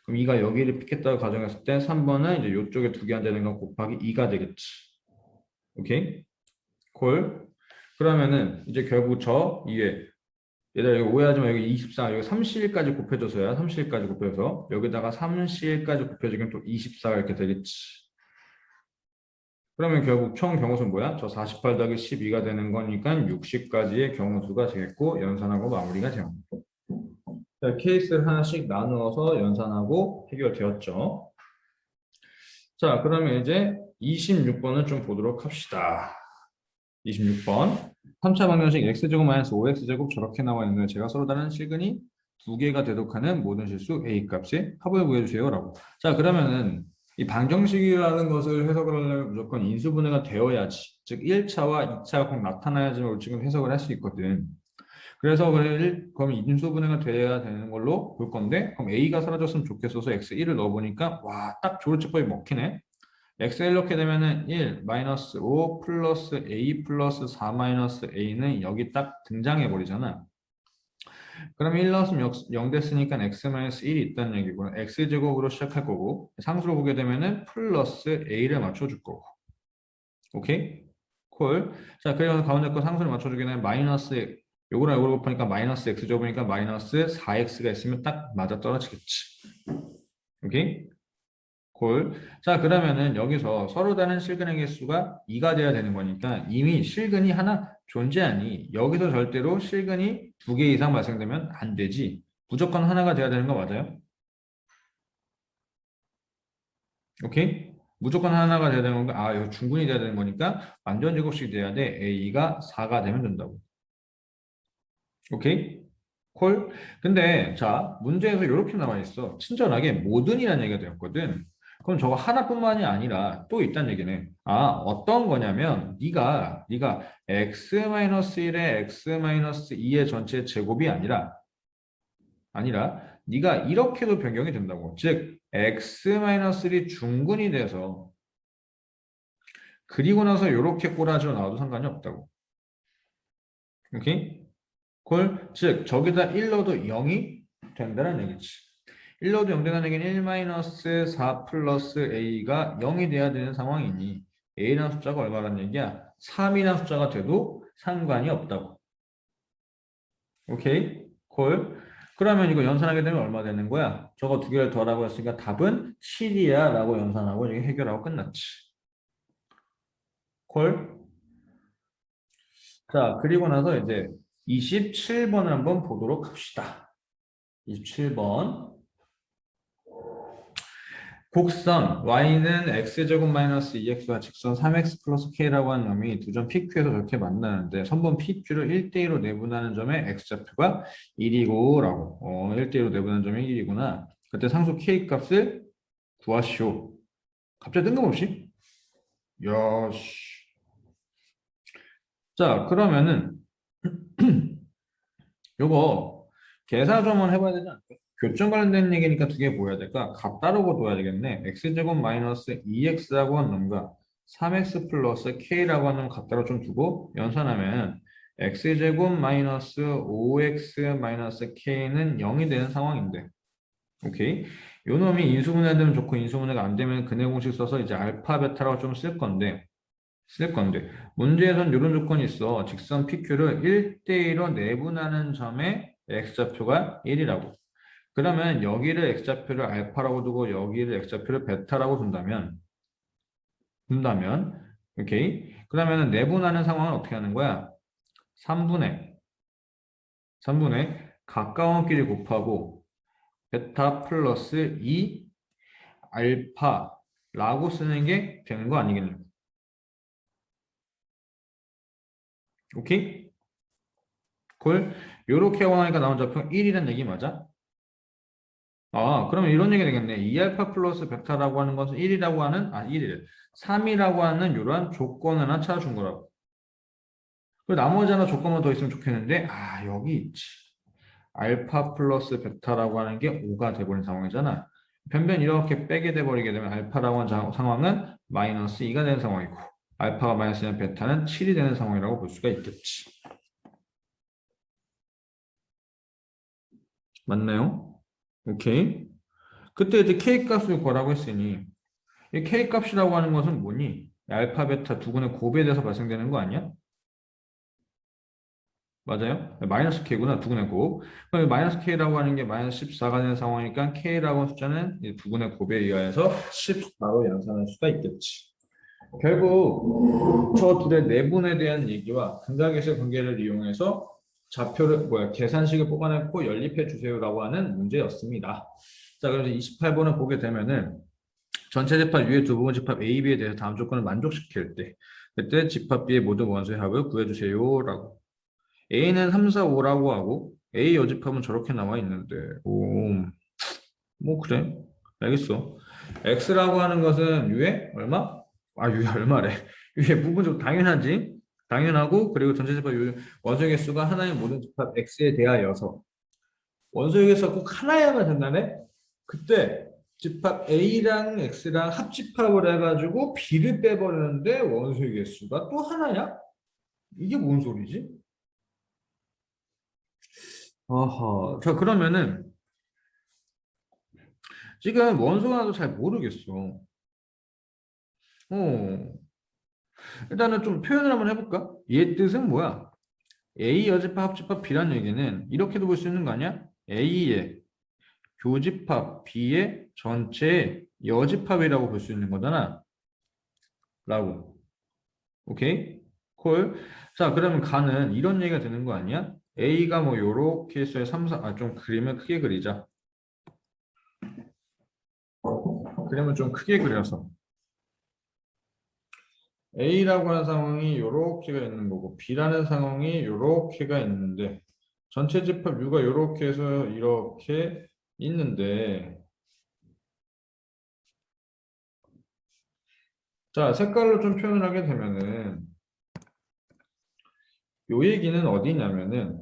그럼 2가 여기를 픽했다고 가정했을 때 3번은 이제 이쪽에 두 개 앉아야 되는 거 곱하기 2가 되겠지. 오케이? 콜. 그러면은 이제 결국 저 위에 얘들아 이거 오해하지 마. 여기 24, 여기 30일까지 곱해줘서야 30일까지 곱해서 여기다가 30일까지 곱해주면 또 24가 이렇게 되겠지. 그러면 결국 총 경우수는 뭐야? 저 48 더하기 12가 되는 거니까 60까지의 경우수가 되겠고 연산하고 마무리가 되는 거고. 자, 케이스를 하나씩 나누어서 연산하고 해결되었죠. 자, 그러면 이제 26번을 좀 보도록 합시다. 26번. 3차 방정식 x제곱 마이너스 5x제곱 저렇게 나와 있는 제가 서로 다른 실근이 두 개가 대독하는 모든 실수 a 값의 합을 구해주세요 라고. 자, 그러면은 이 방정식이라는 것을 해석을 하려면 무조건 인수분해가 되어야지. 즉 1차와 2차가 꼭 나타나야지만 지금 해석을 할 수 있거든. 그래서 그럼 인수분해가 돼야 되는 걸로 볼 건데 그럼 a가 사라졌으면 좋겠어서 x1을 넣어보니까 와, 딱 조르치법이 먹히네. x1 넣게 되면은 1 마이너스 5 플러스 a 플러스 4 마이너스 a는 여기 딱 등장해 버리잖아. 그럼 1 넣었으면 0 됐으니까 x 마이너스 1이 있다는 얘기고 x제곱으로 시작할 거고 상수로 보게 되면은 플러스 a를 맞춰줄 거고. 오케이? 콜. 자, 그래서 가운데 거 상수를 맞춰주게 되면 마이너스 요거랑 요걸 곱하니까 마이너스 x제곱이니까 마이너스 4x가 있으면 딱 맞아 떨어지겠지. 오케이? 콜. 자, 그러면은 여기서 서로 다른 실근의 개수가 2가 돼야 되는 거니까 이미 실근이 하나 존재하니 여기서 절대로 실근이 두 개 이상 발생되면 안 되지. 무조건 하나가 돼야 되는 거 맞아요? 오케이? 무조건 하나가 돼야 되는 건가? 아, 이거 중근이 돼야 되는 거니까 완전 제곱식이 돼야 돼. a가 4가 되면 된다고. 오케이? 콜? 근데 자, 문제에서 이렇게 나와 있어. 친절하게 모든이라는 얘기가 되었거든. 그럼 저거 하나뿐만이 아니라 또 있다는 얘기네. 아, 어떤 거냐면 네가 x-1의 x-2의 전체 제곱이 아니라 네가 이렇게도 변경이 된다고. 즉 x-1이 중근이 돼서 그리고 나서 이렇게 꼬라지로 나와도 상관이 없다고. 오케이? 콜? 즉 저기다 1 넣어도 0이 된다는 얘기지. 1 넣어도 0 된다는 얘기는 1-4 플러스 a가 0이 돼야 되는 상황이니 a라는 숫자가 얼마라는 얘기야? 3이라는 숫자가 돼도 상관이 없다고. 오케이? 콜? 그러면 이거 연산하게 되면 얼마 되는 거야? 저거 두 개를 더하라고 했으니까 답은 7이야 라고 연산하고 이게 해결하고 끝났지. 콜? 자, 그리고 나서 이제 27번을 한번 보도록 합시다. 27번. 곡선 y는 x제곱 마이너스 2x와 직선 3x 플러스 k라고 하는 놈이 두 점 PQ에서 저렇게 만나는데 선분 PQ를 1대1로 내분하는 점의 x좌표가 1이고 라고 1대1로 내분하는 점이 1이구나. 그때 상수 k 값을 구하시오. 갑자기 뜬금없이? 야씨. 자, 그러면은 요거 계산 좀 한번 해봐야 되지 않을까? 교점 관련된 얘기니까 두 개 보여야 될까? 값 따르고 둬야 되겠네. x제곱 마이너스 2x라고 하는 놈과 3x 플러스 k라고 하는 놈 값 따로 좀 두고 연산하면 x제곱 마이너스 5x 마이너스 k는 0이 되는 상황인데 오케이? 요 놈이 인수분해 되면 좋고 인수분해가 안 되면 근해 공식 써서 이제 알파 베타라고 좀 쓸 건데 문제에선 이런 조건이 있어. 직선 PQ를 1대1로 내분하는 점의 x좌표가 1이라고. 그러면 여기를 x좌표를 알파라고 두고 여기를 x좌표를 베타라고 둔다면 오케이? 그러면 내분하는 상황은 어떻게 하는 거야? 3분의 가까운 끼리 곱하고 베타 플러스 2 알파라고 쓰는 게 되는 거 아니겠냐고. 오케이? 콜. 요렇게 하고 나니까 나온 좌표가 1이라는 얘기 맞아? 아, 그러면 이런 얘기 되겠네. 2알파 플러스 베타라고 하는 것은 1이라고 하는, 1이래. 3이라고 하는 이러한 조건을 하나 찾아준 거라고. 그 나머지 하나 조건만 더 있으면 좋겠는데, 여기 있지. 알파 플러스 베타라고 하는 게 5가 돼버린 상황이잖아. 변변 이렇게 빼게 돼버리게 되면 알파라고 하는 상황은 마이너스 2가 되는 상황이고, 알파가 마이너스 2는 베타는 7이 되는 상황이라고 볼 수가 있겠지. 맞나요? 오케이. 그때 이제 K 값을 구하라고 했으니, 이 K 값이라고 하는 것은 뭐니? 알파, 베타 두 군의 곱에 대해서 발생되는 거 아니야? 맞아요? 마이너스 K구나, 두 군의 곱. 그럼 마이너스 K라고 하는 게 마이너스 14가 되는 상황이니까 K라고 하는 숫자는 이 두 군의 곱에 의하여서 14로 연산할 수가 있겠지. 결국 저 둘의 내분에 대한 얘기와 근각에서의 관계를 이용해서 좌표를 계산식을 뽑아내고 연립해 주세요라고 하는 문제였습니다. 자, 그럼 이제 28번을 보게 되면은 전체 집합 U의 두 부분 집합 A, B에 대해서 다음 조건을 만족시킬 때 그때 집합 B의 모든 원소의 합을 구해주세요라고. A는 3, 4, 5라고 하고 A 여집합은 저렇게 나와 있는데 뭐 그래 알겠어. X라고 하는 것은 U의 얼마? U의 얼마래. U의 부분적 당연하지. 당연하고 그리고 전체 집합 U 원소의 개수가 하나의 모든 집합 X에 대하여서 원소의 개수가 꼭 하나야만 된다네. 그때 집합 A랑 X랑 합집합을 해가지고 B를 빼버리는데 원소의 개수가 또 하나야? 이게 뭔 소리지? 아하. 자, 그러면은 지금 원소가 나도 잘 모르겠어. 어. 일단은 좀 표현을 한번 해볼까? 얘 뜻은 뭐야? A 여집합 합집합 B란 얘기는 이렇게도 볼 수 있는 거 아니야? A의 교집합 B의 전체 여집합이라고 볼 수 있는 거잖아. 라고. 오케이? 콜. 자, 그러면 가는 이런 얘기가 되는 거 아니야? A가 뭐 요렇게 해서 3, 4, 좀 그림을 크게 그리자. 그림을 좀 크게 그려서. A라고 하는 상황이 요렇게가 있는 거고 B라는 상황이 요렇게가 있는데 전체 집합 U가 요렇게 해서 이렇게 있는데 자, 색깔로 좀 표현을 하게 되면은 요 얘기는 어디냐면은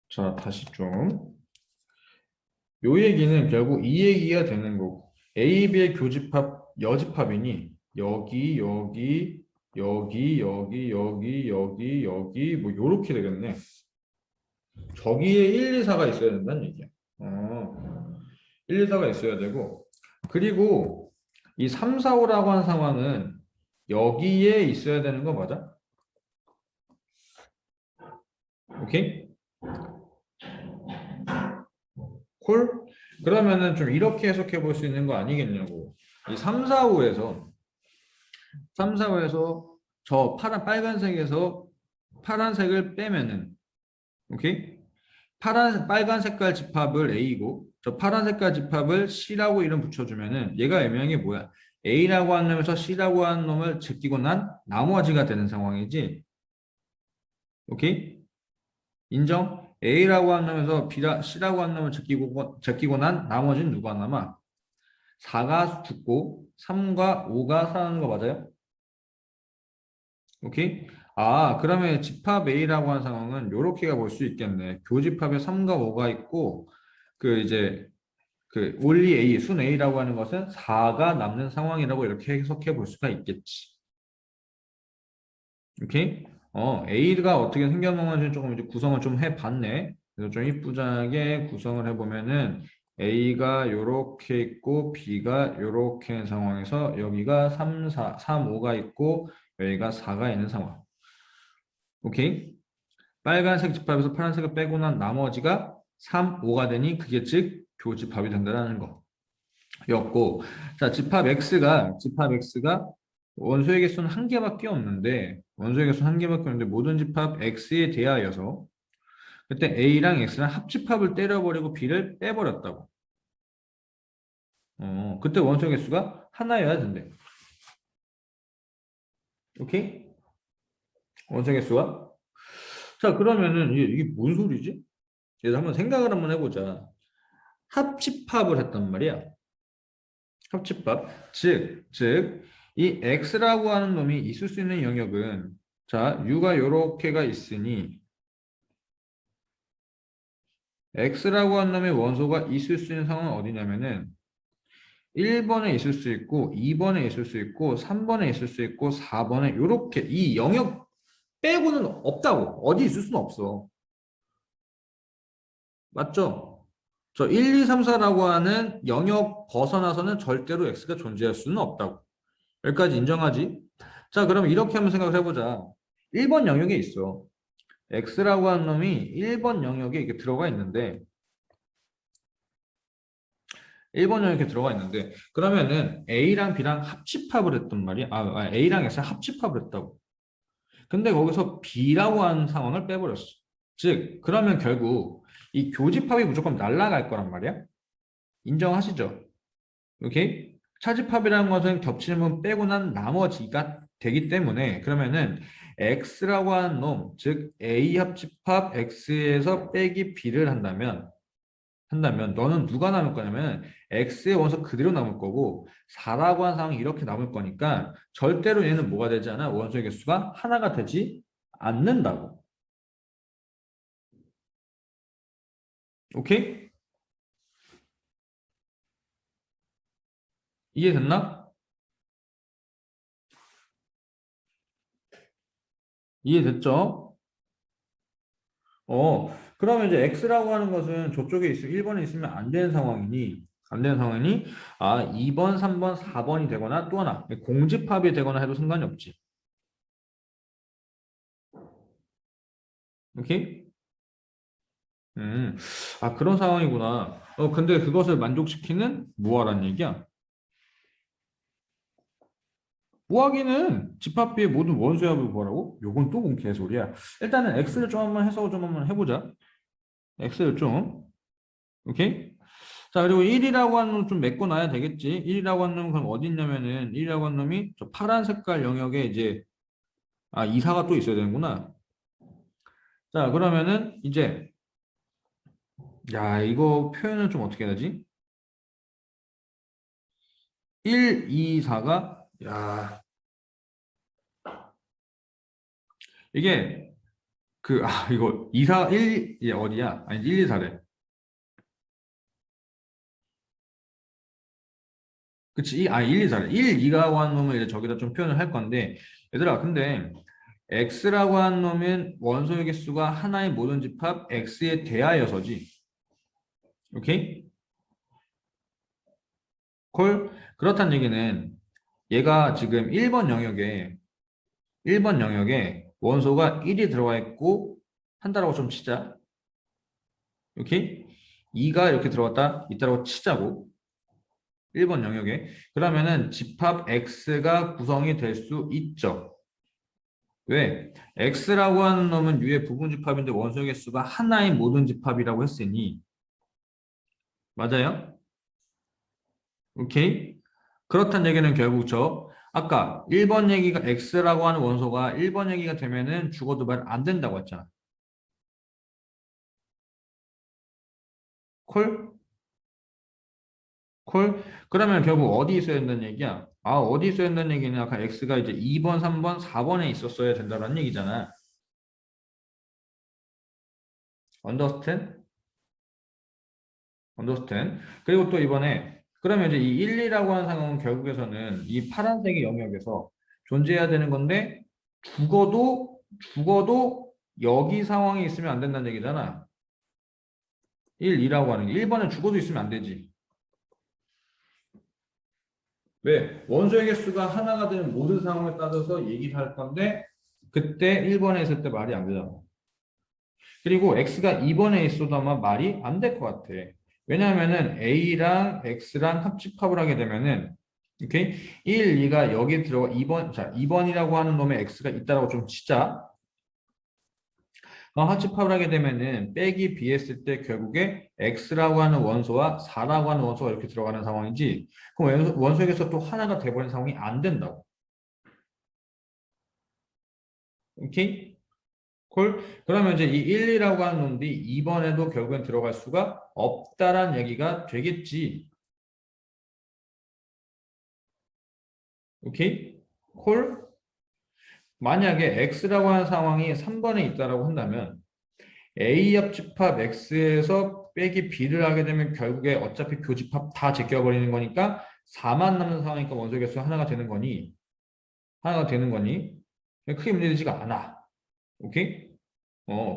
자, 다시 좀 요 얘기는 결국 이 얘기가 되는 거고 A, B의 교집합 여집합이니 여기 여기 여기 여기 여기 여기 여기 뭐 요렇게 되겠네. 저기에 1, 2, 4가 있어야 된다는 얘기야. 1, 2, 4가 있어야 되고 그리고 이 3, 4, 5라고 하는 상황은 여기에 있어야 되는 거 맞아? 오케이? 콜? 그러면은 좀 이렇게 해석해 볼 수 있는 거 아니겠냐고. 이 3, 4, 5에서 3, 4, 5에서 저 빨간색에서 파란색을 빼면은 오케이? 빨간 색깔 집합을 A고 저 파란 색깔 집합을 C라고 이름 붙여주면은 얘가 애매한 게 뭐야? A라고 하는 놈에서 C라고 하는 놈을 제끼고 난 나머지가 되는 상황이지. 오케이? 인정? A라고 하는 놈에서 C라고 하는 놈을 제끼고 난 나머지는 누가 남아? 4가 죽고 3과 5가 살아나는 거 맞아요? 오케이? 그러면 집합 A라고 하는 상황은 요렇게가 볼 수 있겠네. 교집합에 3과 5가 있고 그 이제 그 only A, 순 A라고 하는 것은 4가 남는 상황이라고 이렇게 해석해 볼 수가 있겠지. 오케이? A가 어떻게 생겨나는지 조금 이제 구성을 좀 해봤네. 그래서 좀 이쁘게 구성을 해보면은 A가 요렇게 있고 B가 요렇게 있는 상황에서 여기가 3, 5가 있고 여기가 4가 있는 상황. 오케이? 빨간색 집합에서 파란색을 빼고 난 나머지가 3, 5가 되니 그게 즉 교집합이 된다는 거. 였고 자 집합 X가 원소의 개수는 한 개밖에 없는데 원소의 개수는 한 개밖에 없는데 모든 집합 X에 대하여서 그때 A랑 X랑 합집합을 때려버리고 B를 빼버렸다고. 그때 원소의 개수가 하나여야 된대. 오케이? 원소 개수가? 자, 그러면은 이게 뭔 소리지? 그래서 한번 생각을 한번 해보자. 합집합을 했단 말이야. 합집합. 이 x라고 하는 놈이 있을 수 있는 영역은 자, u가 요렇게가 있으니 x라고 하는 놈의 원소가 있을 수 있는 상황은 어디냐면은 1번에 있을 수 있고 2번에 있을 수 있고 3번에 있을 수 있고 4번에 요렇게 이 영역 빼고는 없다고. 어디 있을 수는 없어. 맞죠? 저 1, 2, 3, 4라고 하는 영역 벗어나서는 절대로 x가 존재할 수는 없다고. 여기까지 인정하지? 자, 그럼 이렇게 한번 생각을 해보자. 1번 영역에 있어. x라고 하는 놈이 1번 영역에 이렇게 들어가 있는데 1번 영역에 들어가 있는데 그러면은 A랑 B랑 합집합을 했단 말이야. A랑 X랑 합집합을 했다고. 근데 거기서 B라고 하는 상황을 빼버렸어. 즉, 그러면 결국 이 교집합이 무조건 날아갈 거란 말이야. 인정하시죠? 오케이? 차집합이라는 것은 겹치는 부분 빼고 난 나머지가 되기 때문에 그러면은 X라고 하는 놈, 즉 A 합집합 X에서 빼기 B를 한다면 너는 누가 남을 거냐면 x의 원소 그대로 남을 거고 4라고 하는 상황이 이렇게 남을 거니까 절대로 얘는 뭐가 되지 않아? 원소의 개수가 하나가 되지 않는다고. 오케이? 이해됐나? 이해됐죠? 그러면 이제 x라고 하는 것은 저쪽에 1번에 있으면 안 되는 상황이니 2번, 3번, 4번이 되거나 또 하나 공집합이 되거나 해도 상관이 없지. 오케이? 그런 상황이구나. 근데 그것을 만족시키는 무화란 얘기야. 무화기는 집합비의 모든 원소합을 구하라고? 요건 또 뭔 개소리야. 일단은 x를 좀 한번 해석을 좀 한번 해보자. x를 좀. 오케이? 자, 그리고 1이라고 하는 놈 좀 메꿔놔야 되겠지. 1이라고 하는 놈은 그럼 어디 있냐면은 1이라고 하는 놈이 저 파란 색깔 영역에 이제 이사가 또 있어야 되는구나. 자, 그러면은 이제 야, 이거 표현을 좀 어떻게 해야 되지? 1, 2, 4가 야, 이게 이거 2, 4, 1, 어디야? 아니 1, 2, 4래. 그치? 1, 2, 4래. 1, 2라고 하는 놈을 이제 저기다 좀 표현을 할 건데 얘들아 근데 x라고 하는 놈은 원소의 개수가 하나의 모든 집합 x에 대하여서지. 오케이? 콜? 그렇다는 얘기는 얘가 지금 1번 영역에 원소가 1이 들어가 있고 한다라고 좀 치자. 오케이? 2가 이렇게 들어갔다 있다라고 치자고. 1번 영역에. 그러면은 집합 x가 구성이 될 수 있죠. 왜? x라고 하는 놈은 U의 부분집합인데 원소의 개수가 하나의 모든 집합이라고 했으니 맞아요? 오케이? 그렇다는 얘기는 결국 아까 1번 얘기가 x라고 하는 원소가 1번 얘기가 되면은 죽어도 말 안 된다고 했잖아. 콜? 콜? 그러면 결국 어디 있어야 된다는 얘기야? 어디 있어야 된다는 얘기는 아까 x가 이제 2번, 3번, 4번에 있었어야 된다는 얘기잖아. 언더스탠? 언더스탠. 그리고 또 이번에 그러면 이제 이 1, 2라고 하는 상황은 결국에서는 이 파란색의 영역에서 존재해야 되는 건데 죽어도 여기 상황이 있으면 안 된다는 얘기잖아. 1, 2라고 하는 게 1번에 죽어도 있으면 안 되지. 왜? 원소의 개수가 하나가 되는 모든 상황에 따라서 얘기를 할 건데 그때 1번에 있을 때 말이 안 되잖아. 그리고 x가 2번에 있어도 아마 말이 안 될 것 같아. 왜냐하면은 a랑 x랑 합집합을 하게 되면은 오케이? 1, 2가 여기 들어가 2번, 자, 2번이라고 하는 놈에 x가 있다라고 좀 치자. 합집합을 하게 되면은 빼기 b 했을 때 결국에 x라고 하는 원소와 4라고 하는 원소가 이렇게 들어가는 상황이지. 그럼 원소에서 또 하나가 돼버린 상황이 안 된다고. 오케이? 콜? 그러면 이제 이 1, 2라고 하는 놈들이 2번에도 결국엔 들어갈 수가 없다란 얘기가 되겠지. 오케이? 콜? 만약에 x라고 하는 상황이 3번에 있다라고 한다면 a 합집합 x에서 빼기 b를 하게 되면 결국에 어차피 교집합 다 제껴버리는 거니까 4만 남는 상황이니까 원소 개수 하나가 되는 거니 크게 문제되지가 않아. 오케이?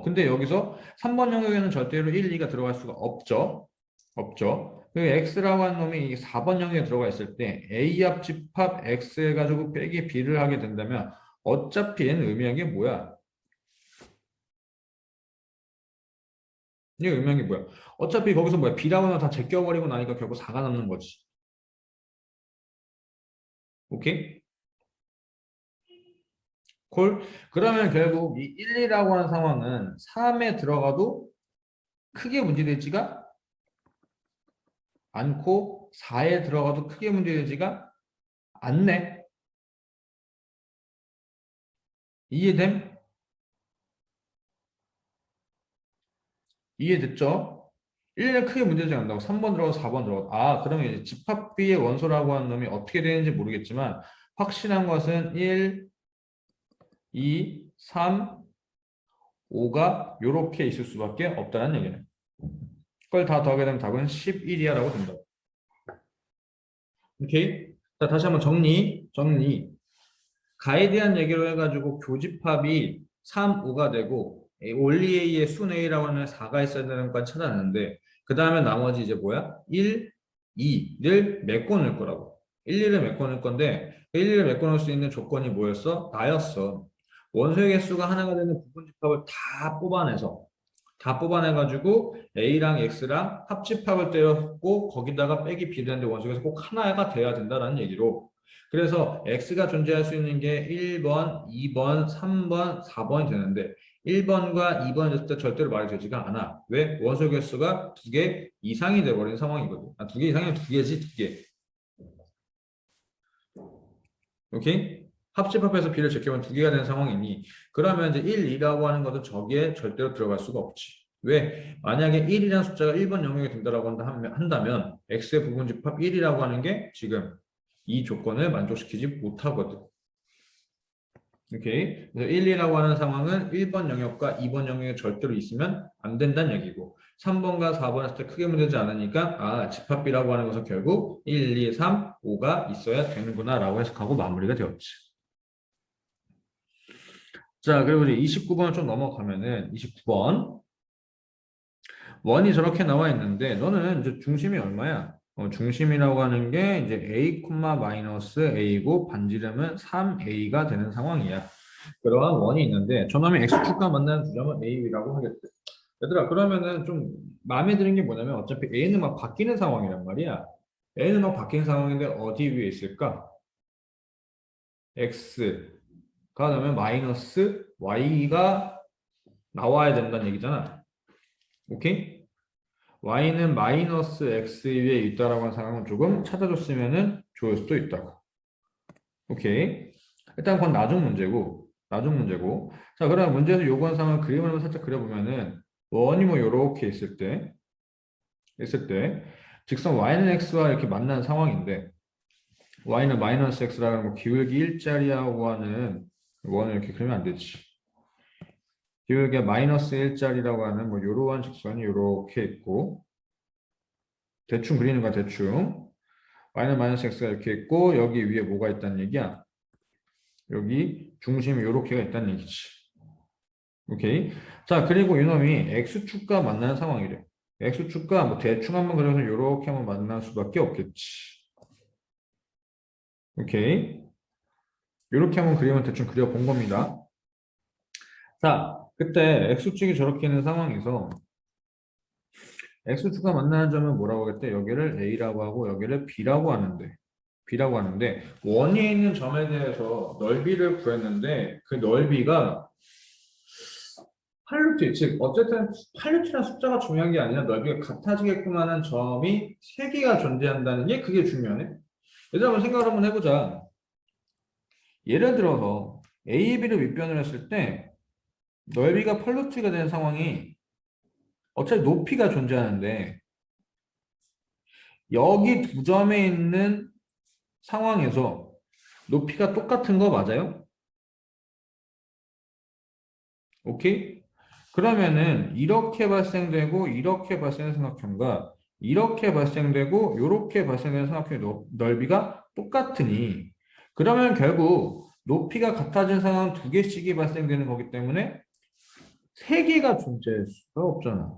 근데 여기서 3번 영역에는 절대로 1, 2가 들어갈 수가 없죠. 없죠. 그 x라고 하는 놈이 4번 영역에 들어가 있을 때 a 합집합 x 해가지고 빼기 b를 하게 된다면 어차피 얘는 의미한 게 뭐야? 이게 의미한 게 뭐야? 어차피 거기서 뭐야? b라고 하는 거 다 제껴버리고 나니까 결국 4가 남는 거지. 오케이? 콜? 그러면 결국 이 1, 2라고 하는 상황은 3에 들어가도 크게 문제되지가 않고 4에 들어가도 크게 문제되지가 않네. 이해됨? 이해됐죠? 1에 크게 문제되지 않는다고 3번 들어가고 4번 들어가고 그러면 이제 집합비의 원소라고 하는 놈이 어떻게 되는지 모르겠지만 확실한 것은 1, 2, 3, 5가 이렇게 있을 수밖에 없다는 얘기네. 그걸 다 더하게 되면 답은 11이야 라고 된다. 오케이? 자, 다시 한번 정리. 가에 대한 얘기로 해가지고 교집합이 3, 5가 되고 올리 A의 순 A라고 하는 4가 있어야 되는 건 찾아냈는데 그 다음에 나머지 이제 뭐야? 1, 2를 메꿔놓을 거라고. 1, 2를 메꿔놓을 건데 1, 2를 메꿔놓을 수 있는 조건이 뭐였어? 나였어. 원소의 개수가 하나가 되는 부분집합을 다 뽑아내가지고 A랑 X랑 합집합을 때렸고 거기다가 빼기 B되는데 원소에서 꼭 하나가 돼야 된다는 얘기로 그래서 X가 존재할 수 있는 게 1번, 2번, 3번, 4번이 되는데 1번과 2번이 됐을 때 절대로 말이 되지가 않아. 왜? 원소 개수가 2개 이상이 돼버린 상황이거든. 2개 이상이면 2개지, 2개. 오케이? 합집합해서 B를 제껴보면 2개가 되는 상황이니 그러면 이제 1, 2라고 하는 것도 저기에 절대로 들어갈 수가 없지. 왜? 만약에 1이라는 숫자가 1번 영역에 든다라고 한다면 X의 부분집합 1이라고 하는 게 지금 이 조건을 만족시키지 못하거든. 오케이. 그래서 1, 2라고 하는 상황은 1번 영역과 2번 영역에 절대로 있으면 안 된다는 얘기고 3번과 4번 했을 때 크게 문제되지 않으니까 집합비라고 하는 것은 결국 1, 2, 3, 5가 있어야 되는구나 라고 해석하고 마무리가 되었지. 자, 그리고 이제 29번을 좀 넘어가면은 29번 원이 저렇게 나와 있는데 너는 이제 중심이 얼마야? 중심이라고 하는 게 이제 a, 마이너스 a고 반지름은 3a가 되는 상황이야. 그러한 원이 있는데 저놈이 x축과 만나는 두 점은 a라고 하겠대. 얘들아 그러면은 좀 마음에 드는 게 뭐냐면 어차피 a는 막 바뀌는 상황이란 말이야. a는 막 바뀌는 상황인데 어디 위에 있을까? x가 나오면 마이너스 y가 나와야 된다는 얘기잖아. 오케이? y는 마이너스 x 위에 있다라고 하는 상황을 조금 찾아줬으면은 좋을 수도 있다고. 오케이. 일단 그건 나중 문제고. 자, 그럼 문제에서 요구한 상황을 그림을 한번 살짝 그려보면은 원이 뭐 요렇게 있을 때 직선 y는 x와 이렇게 만나는 상황인데 y는 마이너스 x라는 뭐 기울기 1짜리하고 하는 원을 이렇게 그리면 안 되지. 기울기가 마이너스 1짜리라고 하는 뭐 요러한 직선이 요렇게 있고 대충 그리는 거야 대충. y는 마이너스 x가 이렇게 있고 여기 위에 뭐가 있다는 얘기야? 여기 중심이 요렇게가 있다는 얘기지. 오케이. 자, 그리고 이놈이 x축과 만나는 상황이래. x축과 뭐 대충 한번 그려서 요렇게 한번 만날 수밖에 없겠지. 오케이. 요렇게 한번 그리면 대충 그려본 겁니다. 자, 그때 x축이 저렇게 있는 상황에서 x축과 만나는 점은 뭐라고 하겠대? 여기를 a라고 하고 여기를 b라고 하는데 원위에 있는 점에 대해서 넓이를 구했는데 그 넓이가 8루트, 즉 어쨌든 8루트라는 숫자가 중요한 게 아니라 넓이가 같아지게끔 하는 점이 3개가 존재한다는 게 그게 중요하네. 얘들아 한번 생각을 한번 해보자. 예를 들어서 A, B를 윗변을 했을 때 넓이가 펄루트가 된 상황이 어차피 높이가 존재하는데 여기 두 점에 있는 상황에서 높이가 똑같은 거 맞아요? 오케이? 그러면은 이렇게 발생되고 이렇게 발생되는 삼각형과 이렇게 발생되고 이렇게 발생되는 삼각형의 넓이가 똑같으니 그러면 결국 높이가 같아진 상황 두 개씩이 발생되는 거기 때문에 세 개가 존재할 수가 없잖아.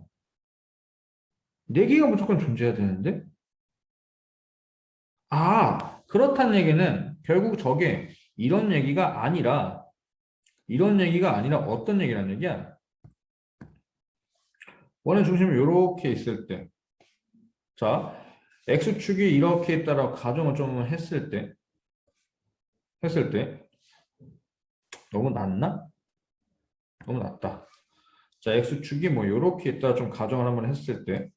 네 개가 무조건 존재해야 되는데? 아, 그렇다는 얘기는 결국 저게 이런 얘기가 아니라 어떤 얘기란 얘기야? 원의 중심이 이렇게 있을 때, 자, x축이 이렇게 있다라고 가정을 좀 했을 때, 너무 낮나? 너무 낮다. 자, x축이 뭐 이렇게 있다 좀 가정을 한번 했을 때,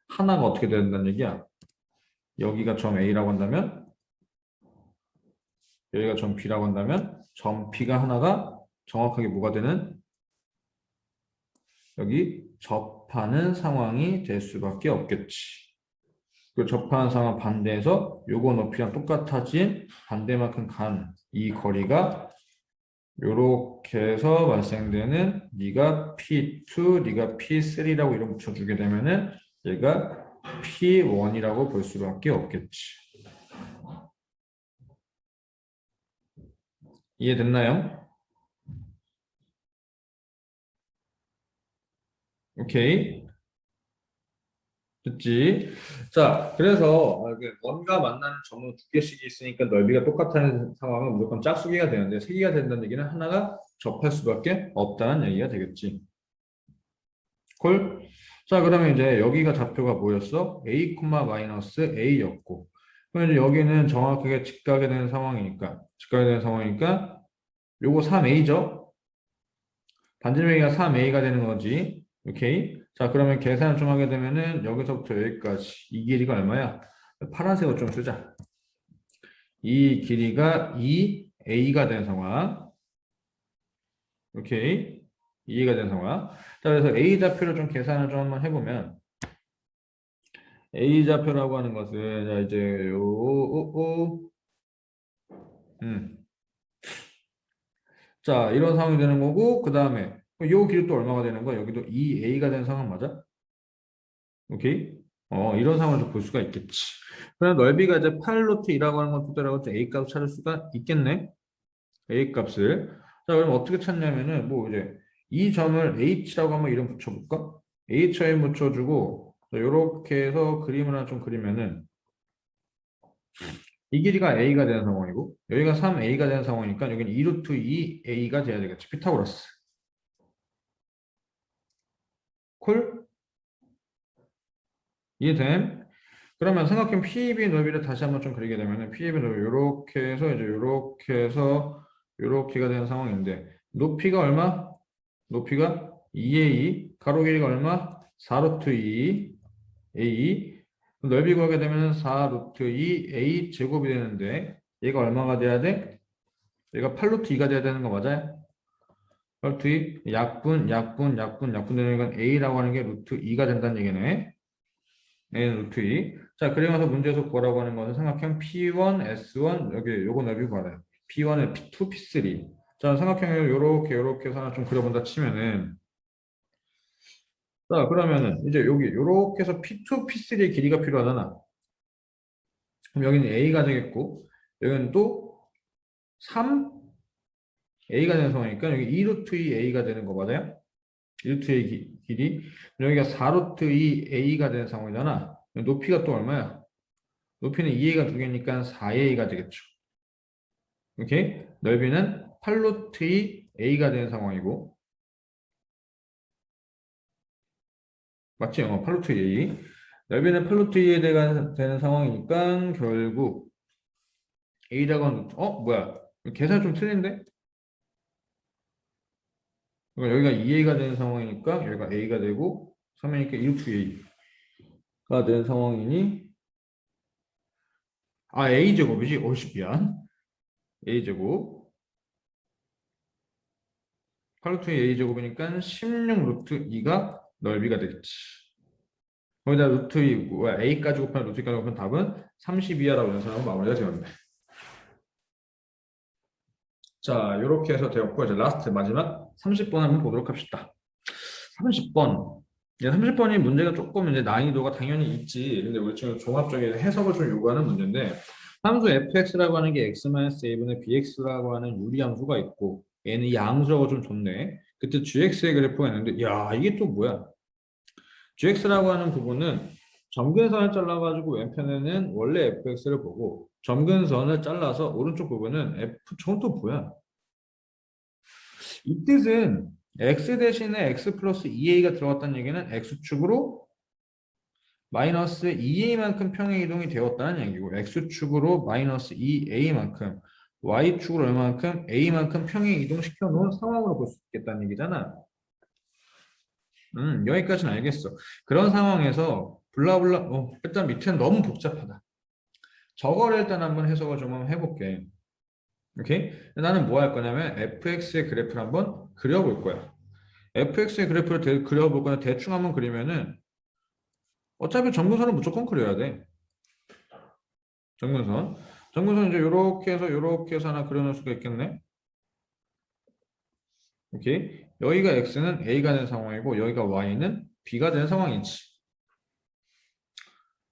하나가 어떻게 된다는 얘기야? 여기가 점 A라고 한다면, 여기가 점 B라고 한다면, 점 B가 하나가 정확하게 뭐가 되는? 여기 접하는 상황이 될 수밖에 없겠지. 그 접하는 상황 반대에서 요거 높이랑 똑같아진 반대만큼 간 이 거리가 요렇게 해서 발생되는 네가 P2, 네가 P3라고 이름 붙여주게 되면은 얘가 P1이라고 볼 수밖에 없겠지. 이해됐나요? 오케이. 됐지? 자, 그래서 원과 만나는 점은 두 개씩 있으니까 넓이가 똑같다는 상황은 무조건 짝수기가 되는데 세 개가 된다는 얘기는 하나가 접할 수밖에 없다는 얘기가 되겠지. 콜? 자, 그러면 이제 여기가 좌표가 뭐였어? A, 마이너스 A였고. 그럼 이제 여기는 정확하게 직각이 되는 상황이니까 요거 3A죠? 반지름이가 3A가 되는 거지. 오케이? 자, 그러면 계산을 좀 하게 되면은 여기서부터 여기까지 이 길이가 얼마야? 파란색으로 좀 쓰자. 이 길이가 2A가 된 상황. 오케이? 2A가 된 상황. 자, 그래서 A 좌표를 좀 계산을 좀 한번 해보면 A 좌표라고 하는 것은 자 이제 음. 자, 이런 상황이 되는 거고 그 다음에 요 길이 또 얼마가 되는 거야? 여기도 2A가 된 상황 맞아? 오케이? 이런 상황을 좀 볼 수가 있겠지. 그럼 넓이가 이제 8루트 2라고 하는 건 뜻대로 A 값 찾을 수가 있겠네. A 값을. 자, 그럼 어떻게 찾냐면은 뭐 이제 이 점을 H라고 한번 이름 붙여볼까? H에 붙여주고 이렇게 해서 그림을 하나 좀 그리면은 이 길이가 A가 되는 상황이고 여기가 3A가 되는 상황이니까 여기는 2루트 2A가 돼야 되겠지. 피타고라스. 콜? 이해됨? 그러면 삼각형 PEB 넓이를 다시 한번 좀 그리게 되면은 PEB 넓이 이렇게 해서 이제 이렇게 해서 이렇게가 되는 상황인데 높이가 얼마? 높이가 2A 가로 길이가 얼마? 4루트 2 A 넓이 구하게 되면 4루트 2 A 제곱이 되는데 얘가 얼마가 돼야 돼? 얘가 8루트 2가 돼야 되는 거 맞아요? 8루트 2 약분 되는 건 A라고 하는 게 루트 2가 된다는 얘기네. A는 루트 2. 자, 그리고서 문제에서 구하라고 하는 것은 삼각형 P1, S1 여기 요거 넓이 구하래요. P1은 P2, P3. 자, 삼각형을 요렇게 해서 하나 좀 그려본다 치면은 자, 그러면은 이제 여기 요렇게 해서 P2, P3의 길이가 필요하잖아. 그럼 여기는 A가 되겠고 여기는 또 3A가 되는 상황이니까 여기 2루트 2A가 되는 거 맞아요? 2루트 2 길이. 여기가 4루트 2A가 되는 상황이잖아. 높이가 또 얼마야? 높이는 2A가 두 개니까 4A가 되겠죠. 오케이? 넓이는 8루트 2A가 되는 상황이고 맞지? 8루트 2A. 넓이는 8루트 2에 되는 상황이니까 결국 A라고 하는 뭐야? 계산 좀 틀린데? 그러니까 여기가 2A가 되는 상황이니까 여기가 A가 되고 3이니까 2루트 A가 되는 상황이니 A 제곱이지? 어이씨 미안. a제곱 8 루트 2 a제곱이니까 16 루트 2가 넓이가 되겠지. 거기다 루트 2, a까지 곱하면 루트 2까지 곱하면 답은 32야라고 연산하고 마무리가 되었네. 자, 이렇게 해서 되었고, 이제 라스트 마지막 30번 한번 보도록 합시다. 30번. 30번이 문제가 조금 이제 난이도가 당연히 있지. 근데 우리 지금 종합적인 해석을 좀 요구하는 문제인데, 함수 fx라고 하는 게 x-a분의 bx라고 하는 유리함수가 있고, 얘는 양수라고 좀 좋네. 그때 gx의 그래프가 있는데, 야, 이게 또 뭐야? gx라고 하는 부분은 점근선을 잘라가지고 왼편에는 원래 fx를 보고, 점근선을 잘라서 오른쪽 부분은 f, 저건 또 뭐야? 이 뜻은 x 대신에 x 플러스 2a가 들어갔다는 얘기는 x축으로 마이너스 2a만큼 평행 이동이 되었다는 얘기고, x축으로 마이너스 2a만큼, y축으로 얼마만큼 a만큼 평행 이동시켜 놓은 상황으로 볼 수 있겠다는 얘기잖아. 여기까지는 알겠어. 그런 상황에서 블라블라, 일단 밑에는 너무 복잡하다. 저거를 일단 한번 해석을 좀 한번 해볼게. 오케이? 나는 뭐 할 거냐면 fx의 그래프를 한번 그려볼 거야. fx의 그래프를 그려볼 거나 대충 한번 그리면은 어차피 점근선은 무조건 그려야 돼. 점근선. 점근선 이제 요렇게 해서 하나 그려놓을 수가 있겠네. 오케이? 여기가 x는 a가 된 상황이고 여기가 y는 b가 된 상황이지.